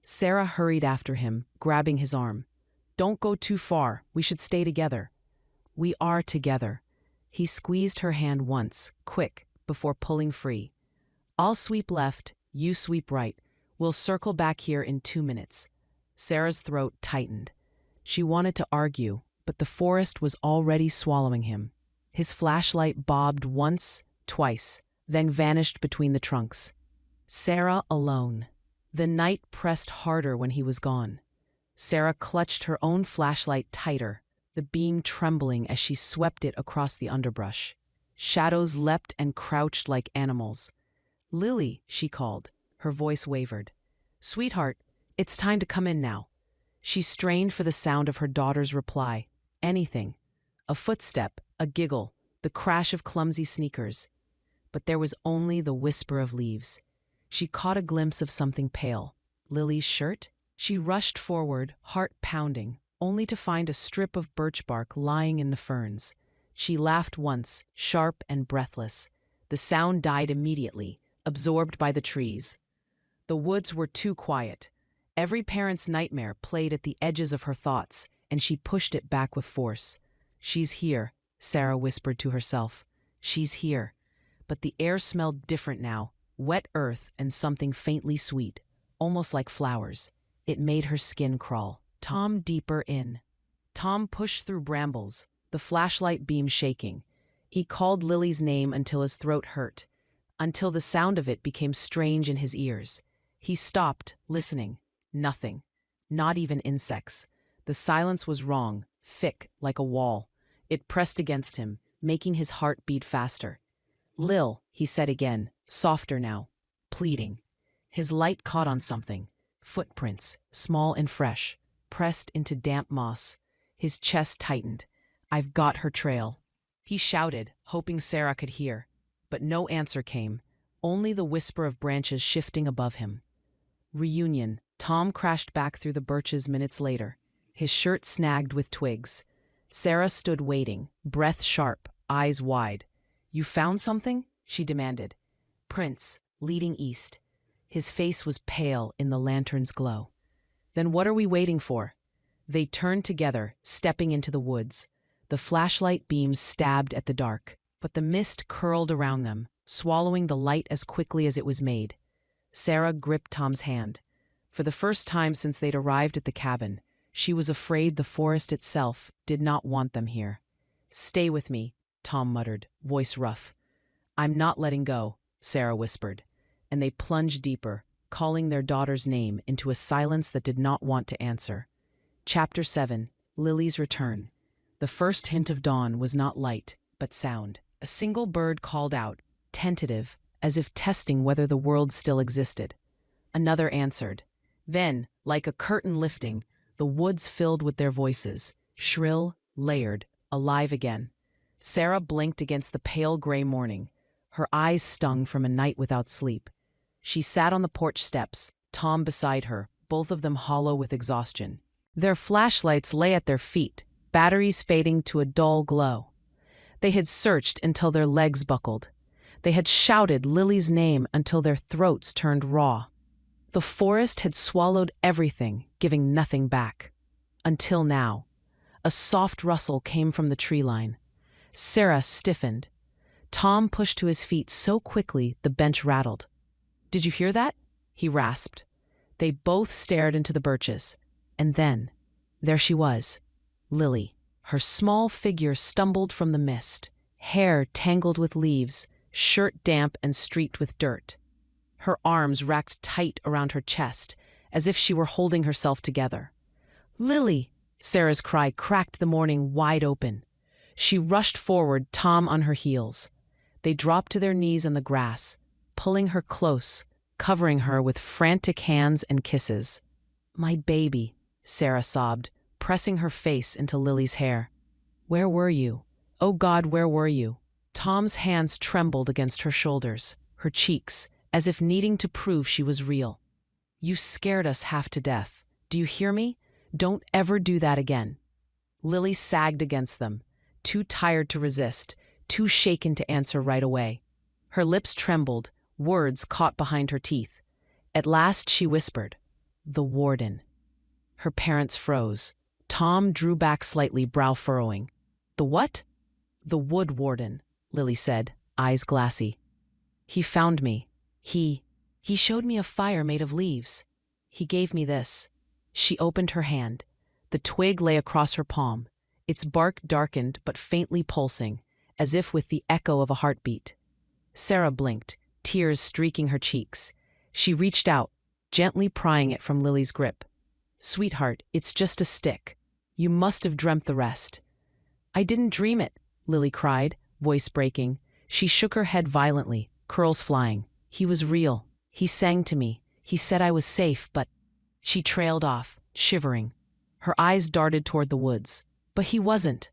Sarah hurried after him, grabbing his arm. "Don't go too far. We should stay together." "We are together." He squeezed her hand once, quick, before pulling free. "I'll sweep left, you sweep right. We'll circle back here in 2 minutes." Sarah's throat tightened. She wanted to argue, but the forest was already swallowing him. His flashlight bobbed once, twice, then vanished between the trunks. Sarah alone. The night pressed harder when he was gone. Sarah clutched her own flashlight tighter, the beam trembling as she swept it across the underbrush. Shadows leapt and crouched like animals. "Lily," she called. Her voice wavered. "Sweetheart, it's time to come in now." She strained for the sound of her daughter's reply. Anything. A footstep, a giggle, the crash of clumsy sneakers. But there was only the whisper of leaves. She caught a glimpse of something pale. Lily's shirt? She rushed forward, heart pounding, only to find a strip of birch bark lying in the ferns. She laughed once, sharp and breathless. The sound died immediately, absorbed by the trees. The woods were too quiet. Every parent's nightmare played at the edges of her thoughts, and she pushed it back with force. "She's here," Sarah whispered to herself. "She's here." But the air smelled different now, wet earth and something faintly sweet, almost like flowers. It made her skin crawl. Tom deeper in. Tom pushed through brambles, the flashlight beam shaking. He called Lily's name until his throat hurt, until the sound of it became strange in his ears. He stopped, listening. Nothing. Not even insects. The silence was wrong, thick like a wall. It pressed against him, making his heart beat faster. "Lil," he said again, softer now, pleading. His light caught on something. Footprints, small and fresh, pressed into damp moss. His chest tightened. "I've got her trail." He shouted, hoping Sarah could hear. But no answer came, only the whisper of branches shifting above him. Reunion. Tom crashed back through the birches minutes later, his shirt snagged with twigs. Sarah stood waiting, breath sharp, eyes wide. "You found something?" she demanded. "Prince, leading east." His face was pale in the lantern's glow. "Then what are we waiting for?" They turned together, stepping into the woods. The flashlight beams stabbed at the dark, but the mist curled around them, swallowing the light as quickly as it was made. Sarah gripped Tom's hand. For the first time since they'd arrived at the cabin, she was afraid the forest itself did not want them here. "Stay with me," Tom muttered, voice rough. "I'm not letting go," Sarah whispered, and they plunged deeper, calling their daughter's name into a silence that did not want to answer. Chapter 7. Lily's Return. The first hint of dawn was not light, but sound. A single bird called out, tentative, as if testing whether the world still existed. Another answered. Then, like a curtain lifting, the woods filled with their voices, shrill, layered, alive again. Sarah blinked against the pale gray morning, her eyes stung from a night without sleep. She sat on the porch steps, Tom beside her, both of them hollow with exhaustion. Their flashlights lay at their feet, batteries fading to a dull glow. They had searched until their legs buckled. They had shouted Lily's name until their throats turned raw. The forest had swallowed everything, giving nothing back. Until now. A soft rustle came from the tree line. Sarah stiffened. Tom pushed to his feet so quickly the bench rattled. "Did you hear that?" he rasped. They both stared into the birches. And then, there she was, Lily. Her small figure stumbled from the mist, hair tangled with leaves, shirt damp and streaked with dirt. Her arms racked tight around her chest, as if she were holding herself together. "Lily!" Sarah's cry cracked the morning wide open. She rushed forward, Tom on her heels. They dropped to their knees in the grass, pulling her close, covering her with frantic hands and kisses. "My baby," Sarah sobbed, pressing her face into Lily's hair. "Where were you? Oh God, where were you?" Tom's hands trembled against her shoulders, her cheeks, as if needing to prove she was real. "You scared us half to death. Do you hear me? Don't ever do that again." Lily sagged against them, too tired to resist, too shaken to answer right away. Her lips trembled, words caught behind her teeth. At last she whispered, "The Warden." Her parents froze. Tom drew back slightly, brow furrowing. "The what?" "The Wood Warden," Lily said, eyes glassy. "He found me. He showed me a fire made of leaves. He gave me this." She opened her hand. The twig lay across her palm, its bark darkened but faintly pulsing, as if with the echo of a heartbeat. Sarah blinked, tears streaking her cheeks. She reached out, gently prying it from Lily's grip. "Sweetheart, it's just a stick. You must have dreamt the rest." "I didn't dream it," Lily cried, voice breaking. She shook her head violently, curls flying. "He was real. He sang to me. He said I was safe, but—" She trailed off, shivering. Her eyes darted toward the woods. "But he wasn't."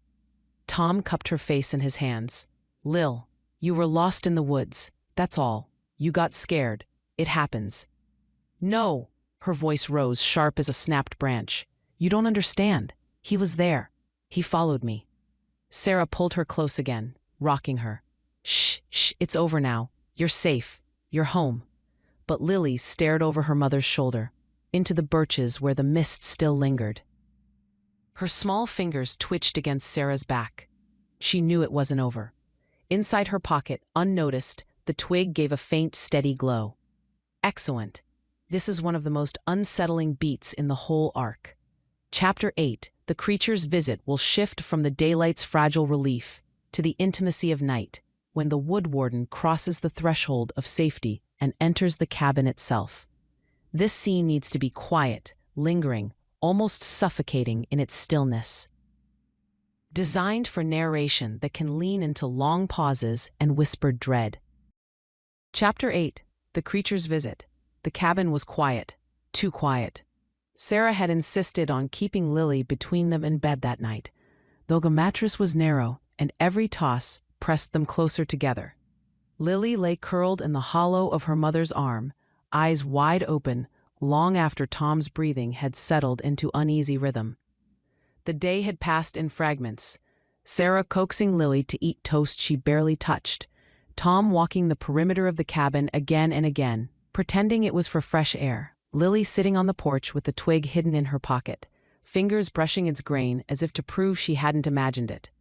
Tom cupped her face in his hands. "Lil, you were lost in the woods. That's all. You got scared. It happens." "No!" Her voice rose, sharp as a snapped branch. "You don't understand. He was there. He followed me." Sarah pulled her close again, rocking her. Shh, it's over now. You're safe. You're home." but Lily stared over her mother's shoulder, into the birches where the mist still lingered. Her small fingers twitched against Sarah's back. She knew it wasn't over. Inside her pocket, unnoticed, the twig gave a faint, steady glow. Excellent. This is one of the most unsettling beats in the whole arc. Chapter 8, The Creature's Visit, will shift from the daylight's fragile relief to the intimacy of night, when the Wood Warden crosses the threshold of safety and enters the cabin itself. This scene needs to be quiet, lingering, almost suffocating in its stillness. Designed for narration that can lean into long pauses and whispered dread. Chapter 8, The Creature's Visit. The cabin was quiet, too quiet. Sarah had insisted on keeping Lily between them in bed that night, though the mattress was narrow and every toss pressed them closer together. Lily lay curled in the hollow of her mother's arm, eyes wide open, long after Tom's breathing had settled into uneasy rhythm. The day had passed in fragments, Sarah coaxing Lily to eat toast she barely touched, Tom walking the perimeter of the cabin again and again, pretending it was for fresh air, Lily sitting on the porch with the twig hidden in her pocket, fingers brushing its grain as if to prove she hadn't imagined it.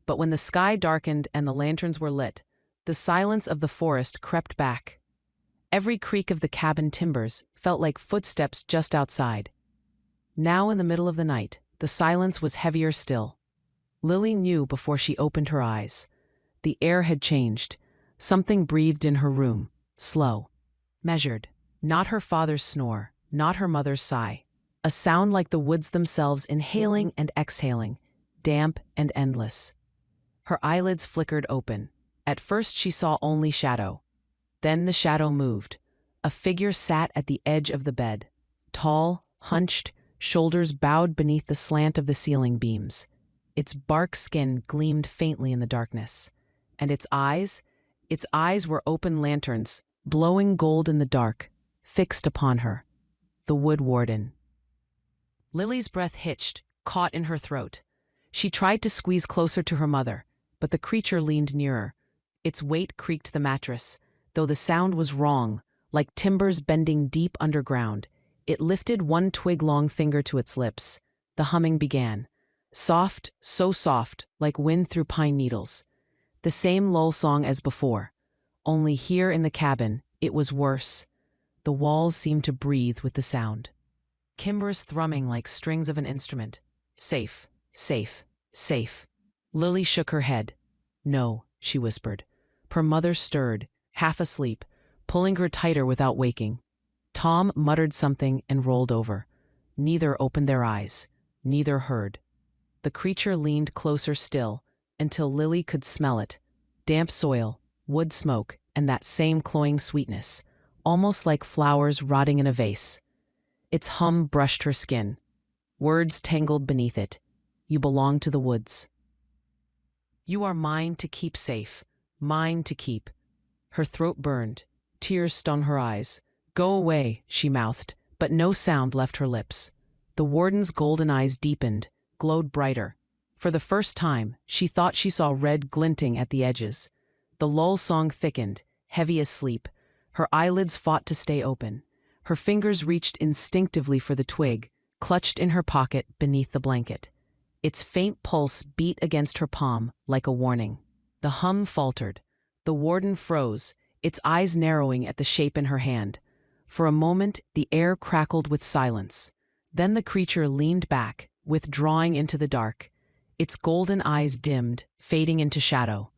But when the sky darkened and the lanterns were lit, the silence of the forest crept back. Every creak of the cabin timbers felt like footsteps just outside. Now in the middle of the night, the silence was heavier still. Lily knew before she opened her eyes. The air had changed. Something breathed in her room, slow, measured. Not her father's snore, not her mother's sigh. A sound like the woods themselves inhaling and exhaling, damp and endless. Her eyelids flickered open. At first she saw only shadow. Then the shadow moved. A figure sat at the edge of the bed, tall, hunched, shoulders bowed beneath the slant of the ceiling beams. Its bark skin gleamed faintly in the darkness. And its eyes were open lanterns, glowing gold in the dark, fixed upon her. The Wood Warden. Lily's breath hitched, caught in her throat. She tried to squeeze closer to her mother, but the creature leaned nearer. Its weight creaked the mattress, though the sound was wrong, like timbers bending deep underground. It lifted one twig-long finger to its lips. The humming began. Soft, so soft, like wind through pine needles. The same lull song as before. Only here in the cabin, it was worse. The walls seemed to breathe with the sound. Timbers thrumming like strings of an instrument. Safe, safe, safe. Lily shook her head. No, she whispered. Her mother stirred, half asleep, pulling her tighter without waking. Tom muttered something and rolled over. Neither opened their eyes. Neither heard. The creature leaned closer still, until Lily could smell it. Damp soil, wood smoke, and that same cloying sweetness, almost like flowers rotting in a vase. Its hum brushed her skin. Words tangled beneath it. You belong to the woods. You are mine to keep safe, mine to keep. Her throat burned. Tears stung her eyes. Go away, she mouthed, but no sound left her lips. The warden's golden eyes deepened, glowed brighter. For the first time, she thought she saw red glinting at the edges. The lull song thickened, heavy as sleep. Her eyelids fought to stay open. Her fingers reached instinctively for the twig, clutched in her pocket beneath the blanket. Its faint pulse beat against her palm like a warning. The hum faltered. The warden froze, its eyes narrowing at the shape in her hand. For a moment, the air crackled with silence. Then the creature leaned back, withdrawing into the dark. Its golden eyes dimmed, fading into shadow.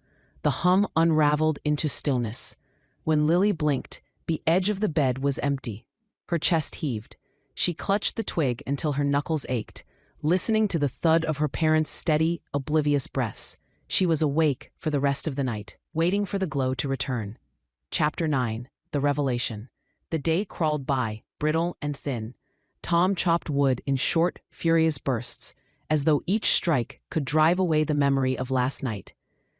The hum unraveled into stillness. When Lily blinked, the edge of the bed was empty. Her chest heaved. She clutched the twig until her knuckles ached, listening to the thud of her parents' steady, oblivious breaths. She was awake for the rest of the night, waiting for the glow to return. Chapter 9, The Revelation. The day crawled by, brittle and thin. Tom chopped wood in short, furious bursts, as though each strike could drive away the memory of last night.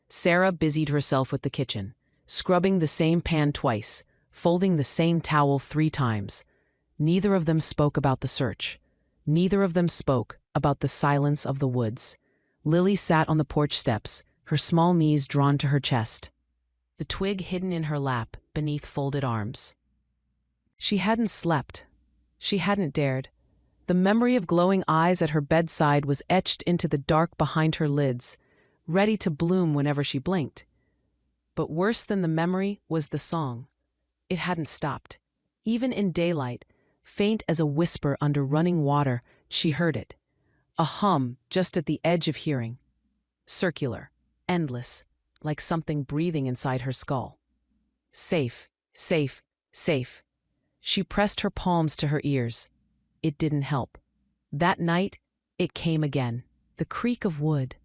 Sarah busied herself with the kitchen, scrubbing the same pan twice, folding the same towel 3 times. Neither of them spoke about the search. Neither of them spoke about the silence of the woods. Lily sat on the porch steps, her small knees drawn to her chest. The twig hidden in her lap beneath folded arms. She hadn't slept. She hadn't dared. The memory of glowing eyes at her bedside was etched into the dark behind her lids, ready to bloom whenever she blinked. But worse than the memory was the song. It hadn't stopped. Even in daylight, faint as a whisper under running water, she heard it. A hum just at the edge of hearing. Circular, endless, like something breathing inside her skull. Safe, safe, safe. She pressed her palms to her ears. It didn't help. That night, it came again. The creak of wood.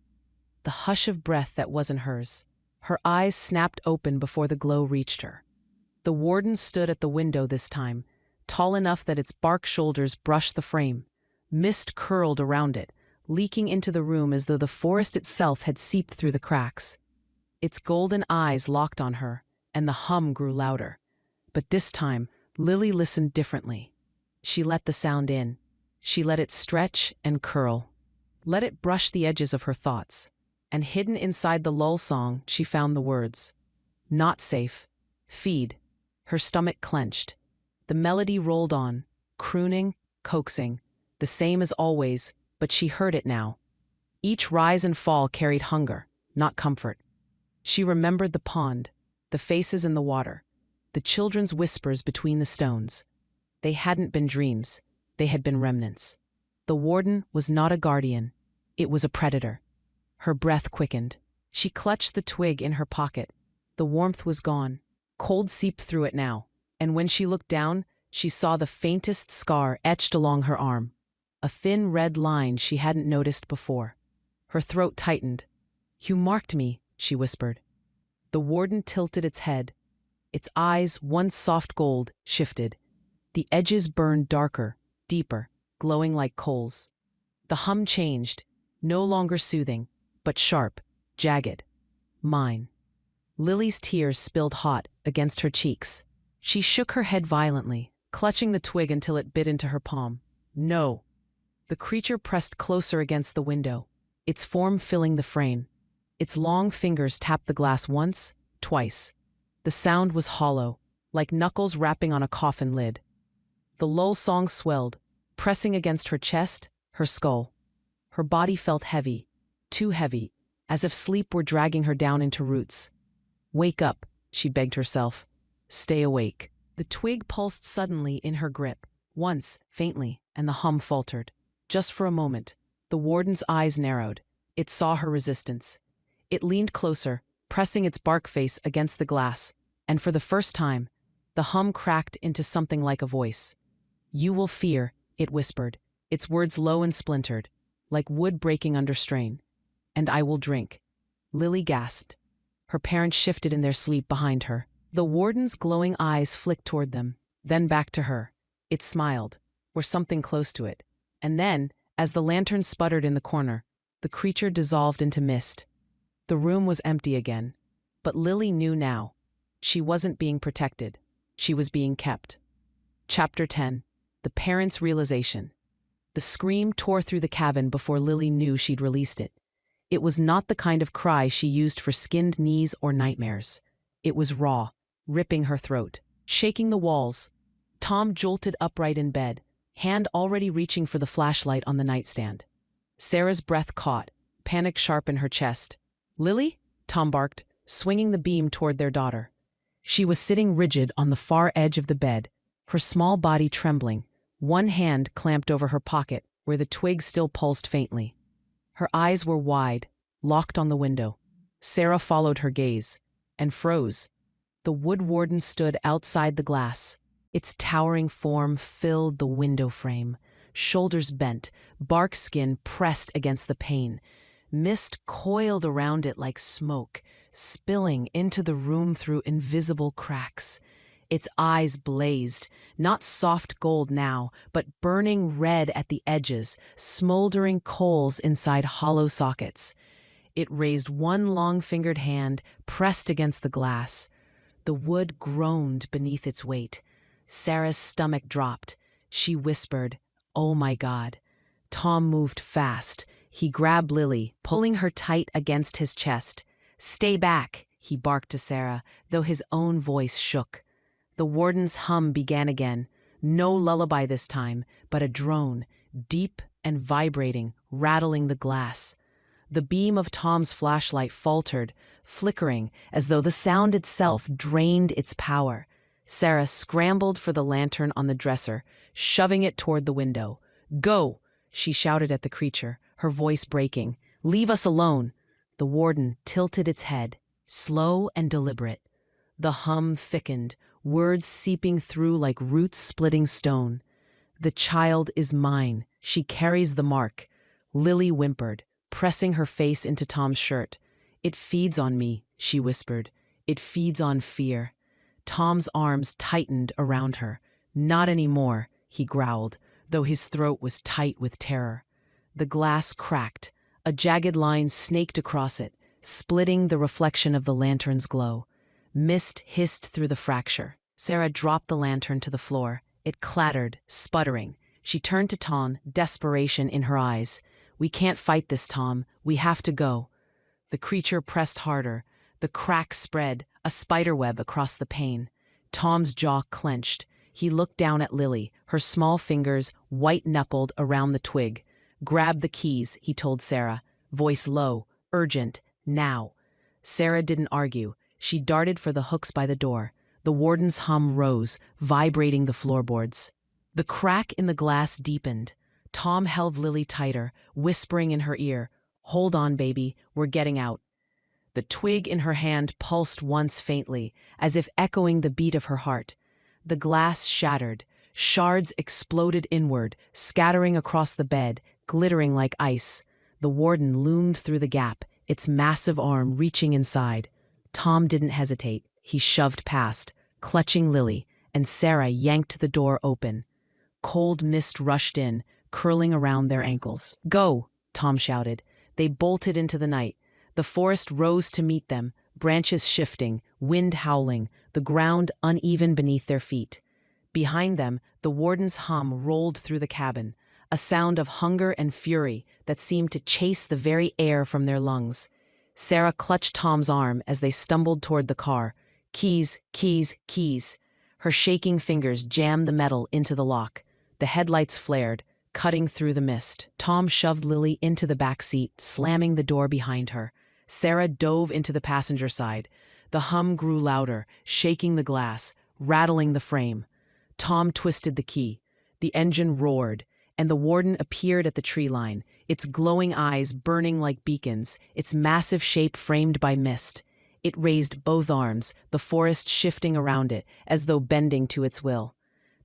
The hush of breath that wasn't hers. Her eyes snapped open before the glow reached her. The warden stood at the window this time, tall enough that its bark shoulders brushed the frame. Mist curled around it, leaking into the room as though the forest itself had seeped through the cracks. Its golden eyes locked on her, and the hum grew louder. But this time, Lily listened differently. She let the sound in. She let it stretch and curl. Let it brush the edges of her thoughts. And hidden inside the lull song, she found the words. Not safe. Feed. Her stomach clenched. The melody rolled on, crooning, coaxing, the same as always, but she heard it now. Each rise and fall carried hunger, not comfort. She remembered the pond, the faces in the water, the children's whispers between the stones. They hadn't been dreams. They had been remnants. The warden was not a guardian. It was a predator. Her breath quickened. She clutched the twig in her pocket. The warmth was gone. Cold seeped through it now, and when she looked down, she saw the faintest scar etched along her arm. A thin red line she hadn't noticed before. Her throat tightened. "You marked me," she whispered. The warden tilted its head. Its eyes, once soft gold, shifted. The edges burned darker, deeper, glowing like coals. The hum changed, no longer soothing, but sharp, jagged. Mine. Lily's tears spilled hot against her cheeks. She shook her head violently, clutching the twig until it bit into her palm. No. The creature pressed closer against the window, its form filling the frame. Its long fingers tapped the glass once, twice. The sound was hollow, like knuckles rapping on a coffin lid. The lull song swelled, pressing against her chest, her skull. Her body felt heavy, too heavy, as if sleep were dragging her down into roots. Wake up, she begged herself. Stay awake. The twig pulsed suddenly in her grip, once, faintly, and the hum faltered. Just for a moment, the warden's eyes narrowed. It saw her resistance. It leaned closer, pressing its bark face against the glass, and for the first time, the hum cracked into something like a voice. You will fear, it whispered, its words low and splintered, like wood breaking under strain. And I will drink. Lily gasped. Her parents shifted in their sleep behind her. The warden's glowing eyes flicked toward them, then back to her. It smiled, or something close to it. And then, as the lantern sputtered in the corner, the creature dissolved into mist. The room was empty again. But Lily knew now. She wasn't being protected. She was being kept. Chapter 10. The Parents' Realization. The scream tore through the cabin before Lily knew she'd released it. It was not the kind of cry she used for skinned knees or nightmares. It was raw, ripping her throat, shaking the walls. Tom jolted upright in bed, hand already reaching for the flashlight on the nightstand. Sarah's breath caught, panic sharp in her chest. Lily? Tom barked, swinging the beam toward their daughter. She was sitting rigid on the far edge of the bed, her small body trembling, one hand clamped over her pocket where the twig still pulsed faintly. Her eyes were wide, locked on the window. Sarah followed her gaze, and froze. The wood warden stood outside the glass. Its towering form filled the window frame, shoulders bent, bark skin pressed against the pane. Mist coiled around it like smoke, spilling into the room through invisible cracks. Its eyes blazed, not soft gold now, but burning red at the edges, smoldering coals inside hollow sockets. It raised one long-fingered hand, pressed against the glass. The wood groaned beneath its weight. Sarah's stomach dropped. She whispered, "Oh my God." Tom moved fast. He grabbed Lily, pulling her tight against his chest. "Stay back," he barked to Sarah, though his own voice shook. The warden's hum began again. No lullaby this time, but a drone, deep and vibrating, rattling the glass. The beam of Tom's flashlight faltered, flickering as though the sound itself drained its power. Sarah scrambled for the lantern on the dresser, shoving it toward the window. "Go!" she shouted at the creature, her voice breaking. "Leave us alone!" The warden tilted its head, slow and deliberate. The hum thickened, words seeping through like roots splitting stone. "The child is mine. She carries the mark." Lily whimpered, pressing her face into Tom's shirt. "It feeds on me," she whispered. "It feeds on fear." Tom's arms tightened around her. "Not anymore," he growled, though his throat was tight with terror. The glass cracked. A jagged line snaked across it, splitting the reflection of the lantern's glow. Mist hissed through the fracture. Sarah dropped the lantern to the floor. It clattered, sputtering. She turned to Tom, desperation in her eyes. "We can't fight this, Tom. We have to go." The creature pressed harder. The crack spread, a spiderweb across the pane. Tom's jaw clenched. He looked down at Lily, her small fingers white-knuckled around the twig. "Grab the keys," he told Sarah, voice low, urgent, "now." Sarah didn't argue. She darted for the hooks by the door. The warden's hum rose, vibrating the floorboards. The crack in the glass deepened. Tom held Lily tighter, whispering in her ear, "Hold on, baby, we're getting out." The twig in her hand pulsed once faintly, as if echoing the beat of her heart. The glass shattered. Shards exploded inward, scattering across the bed, glittering like ice. The warden loomed through the gap, its massive arm reaching inside. Tom didn't hesitate. He shoved past, clutching Lily, and Sarah yanked the door open. Cold mist rushed in, curling around their ankles. "Go!" Tom shouted. They bolted into the night. The forest rose to meet them, branches shifting, wind howling, the ground uneven beneath their feet. Behind them, the warden's hum rolled through the cabin, a sound of hunger and fury that seemed to chase the very air from their lungs. Sarah clutched Tom's arm as they stumbled toward the car. "Keys, keys, keys." Her shaking fingers jammed the metal into the lock. The headlights flared, cutting through the mist. Tom shoved Lily into the back seat, slamming the door behind her. Sarah dove into the passenger side. The hum grew louder, shaking the glass, rattling the frame. Tom twisted the key. The engine roared, and the warden appeared at the tree line, its glowing eyes burning like beacons, its massive shape framed by mist. It raised both arms, the forest shifting around it, as though bending to its will.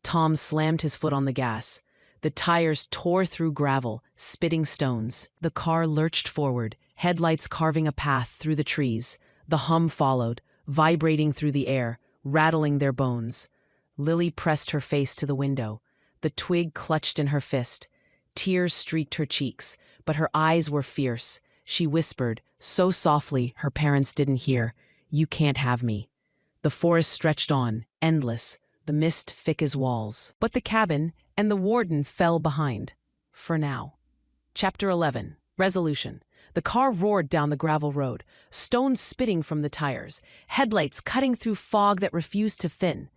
Tom slammed his foot on the gas. The tires tore through gravel, spitting stones. The car lurched forward, headlights carving a path through the trees. The hum followed, vibrating through the air, rattling their bones. Lily pressed her face to the window. The twig clutched in her fist. Tears streaked her cheeks, but her eyes were fierce. She whispered, so softly her parents didn't hear, "You can't have me." The forest stretched on, endless, the mist thick as walls. But the cabin and the warden fell behind. For now. Chapter 11. Resolution. The car roared down the gravel road, stones spitting from the tires, headlights cutting through fog that refused to thin.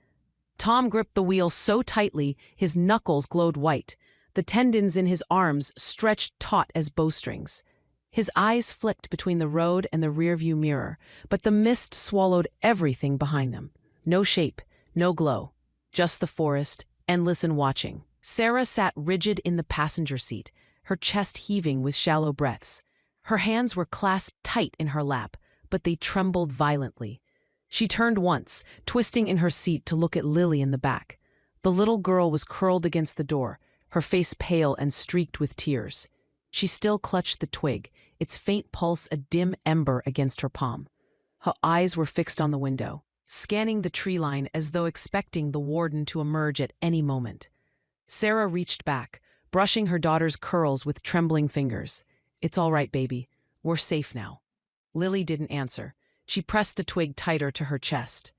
Tom gripped the wheel so tightly his knuckles glowed white. The tendons in his arms stretched taut as bowstrings. His eyes flicked between the road and the rearview mirror, but the mist swallowed everything behind them. No shape, no glow, just the forest, endless and watching. Sarah sat rigid in the passenger seat, her chest heaving with shallow breaths. Her hands were clasped tight in her lap, but they trembled violently. She turned once, twisting in her seat to look at Lily in the back. The little girl was curled against the door, her face pale and streaked with tears. She still clutched the twig, its faint pulse a dim ember against her palm. Her eyes were fixed on the window, scanning the tree line as though expecting the warden to emerge at any moment. Sarah reached back, brushing her daughter's curls with trembling fingers. "It's all right, baby. We're safe now." Lily didn't answer. She pressed the twig tighter to her chest.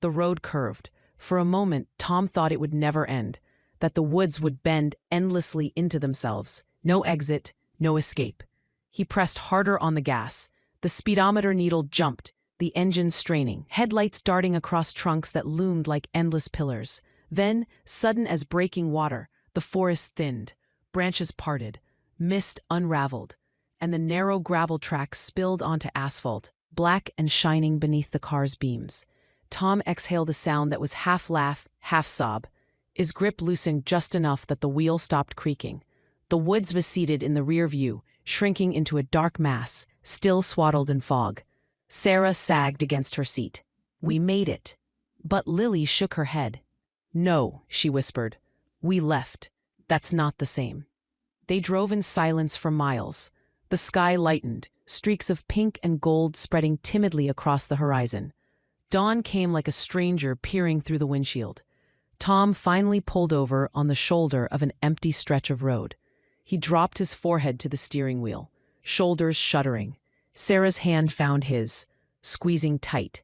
The road curved. For a moment, Tom thought it would never end, that the woods would bend endlessly into themselves. No exit, no escape. He pressed harder on the gas. The speedometer needle jumped. the engine straining, headlights darting across trunks that loomed like endless pillars. Then, sudden as breaking water, the forest thinned, branches parted, mist unraveled, and the narrow gravel track spilled onto asphalt, black and shining beneath the car's beams. Tom exhaled a sound that was half laugh, half sob. His grip loosened just enough that the wheel stopped creaking. The woods receded in the rear view, shrinking into a dark mass, still swaddled in fog. Sarah sagged against her seat. "We made it." But Lily shook her head. "No," she whispered. "We left. That's not the same." They drove in silence for miles. The sky lightened, streaks of pink and gold spreading timidly across the horizon. Dawn came like a stranger peering through the windshield. Tom finally pulled over on the shoulder of an empty stretch of road. He dropped his forehead to the steering wheel, shoulders shuddering. Sarah's hand found his, squeezing tight.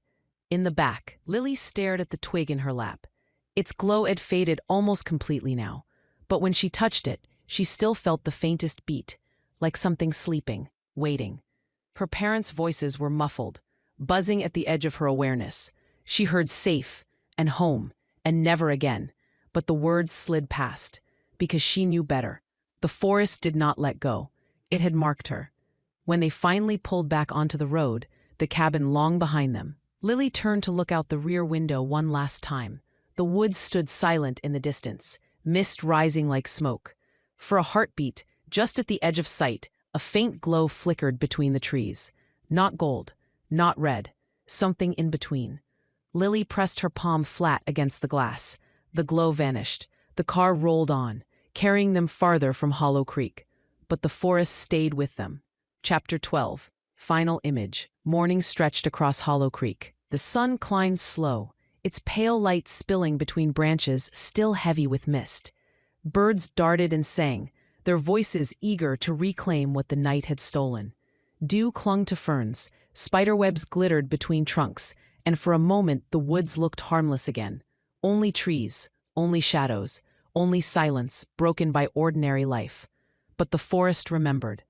In the back, Lily stared at the twig in her lap. Its glow had faded almost completely now, but when she touched it, she still felt the faintest beat, like something sleeping, waiting. Her parents' voices were muffled, buzzing at the edge of her awareness. She heard safe and home and never again, but the words slid past, because she knew better. The forest did not let go. It had marked her. When they finally pulled back onto the road, the cabin long behind them, Lily turned to look out the rear window one last time. The woods stood silent in the distance, mist rising like smoke. For a heartbeat, just at the edge of sight, a faint glow flickered between the trees. Not gold, not red, something in between. Lily pressed her palm flat against the glass. The glow vanished. The car rolled on, carrying them farther from Hollow Creek. But the forest stayed with them. Chapter 12. Final image. Morning stretched across Hollow Creek. The sun climbed slow, its pale light spilling between branches still heavy with mist. Birds darted and sang, their voices eager to reclaim what the night had stolen. Dew clung to ferns, spiderwebs glittered between trunks, and for a moment the woods looked harmless again. Only trees, only shadows, only silence broken by ordinary life. But the forest remembered.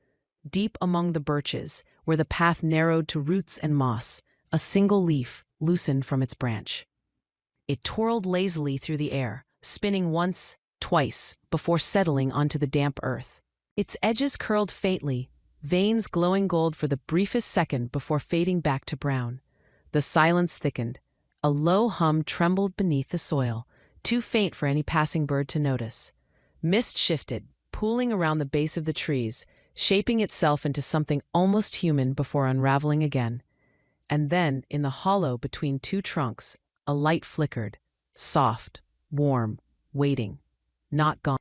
Deep among the birches, where the path narrowed to roots and moss, a single leaf loosened from its branch. It twirled lazily through the air, spinning once, twice, before settling onto the damp earth. Its edges curled faintly, veins glowing gold for the briefest second before fading back to brown. The silence thickened. A low hum trembled beneath the soil, too faint for any passing bird to notice. Mist shifted, pooling around the base of the trees, shaping itself into something almost human before unraveling again. And then, in the hollow between two trunks, a light flickered, soft, warm, waiting, not gone.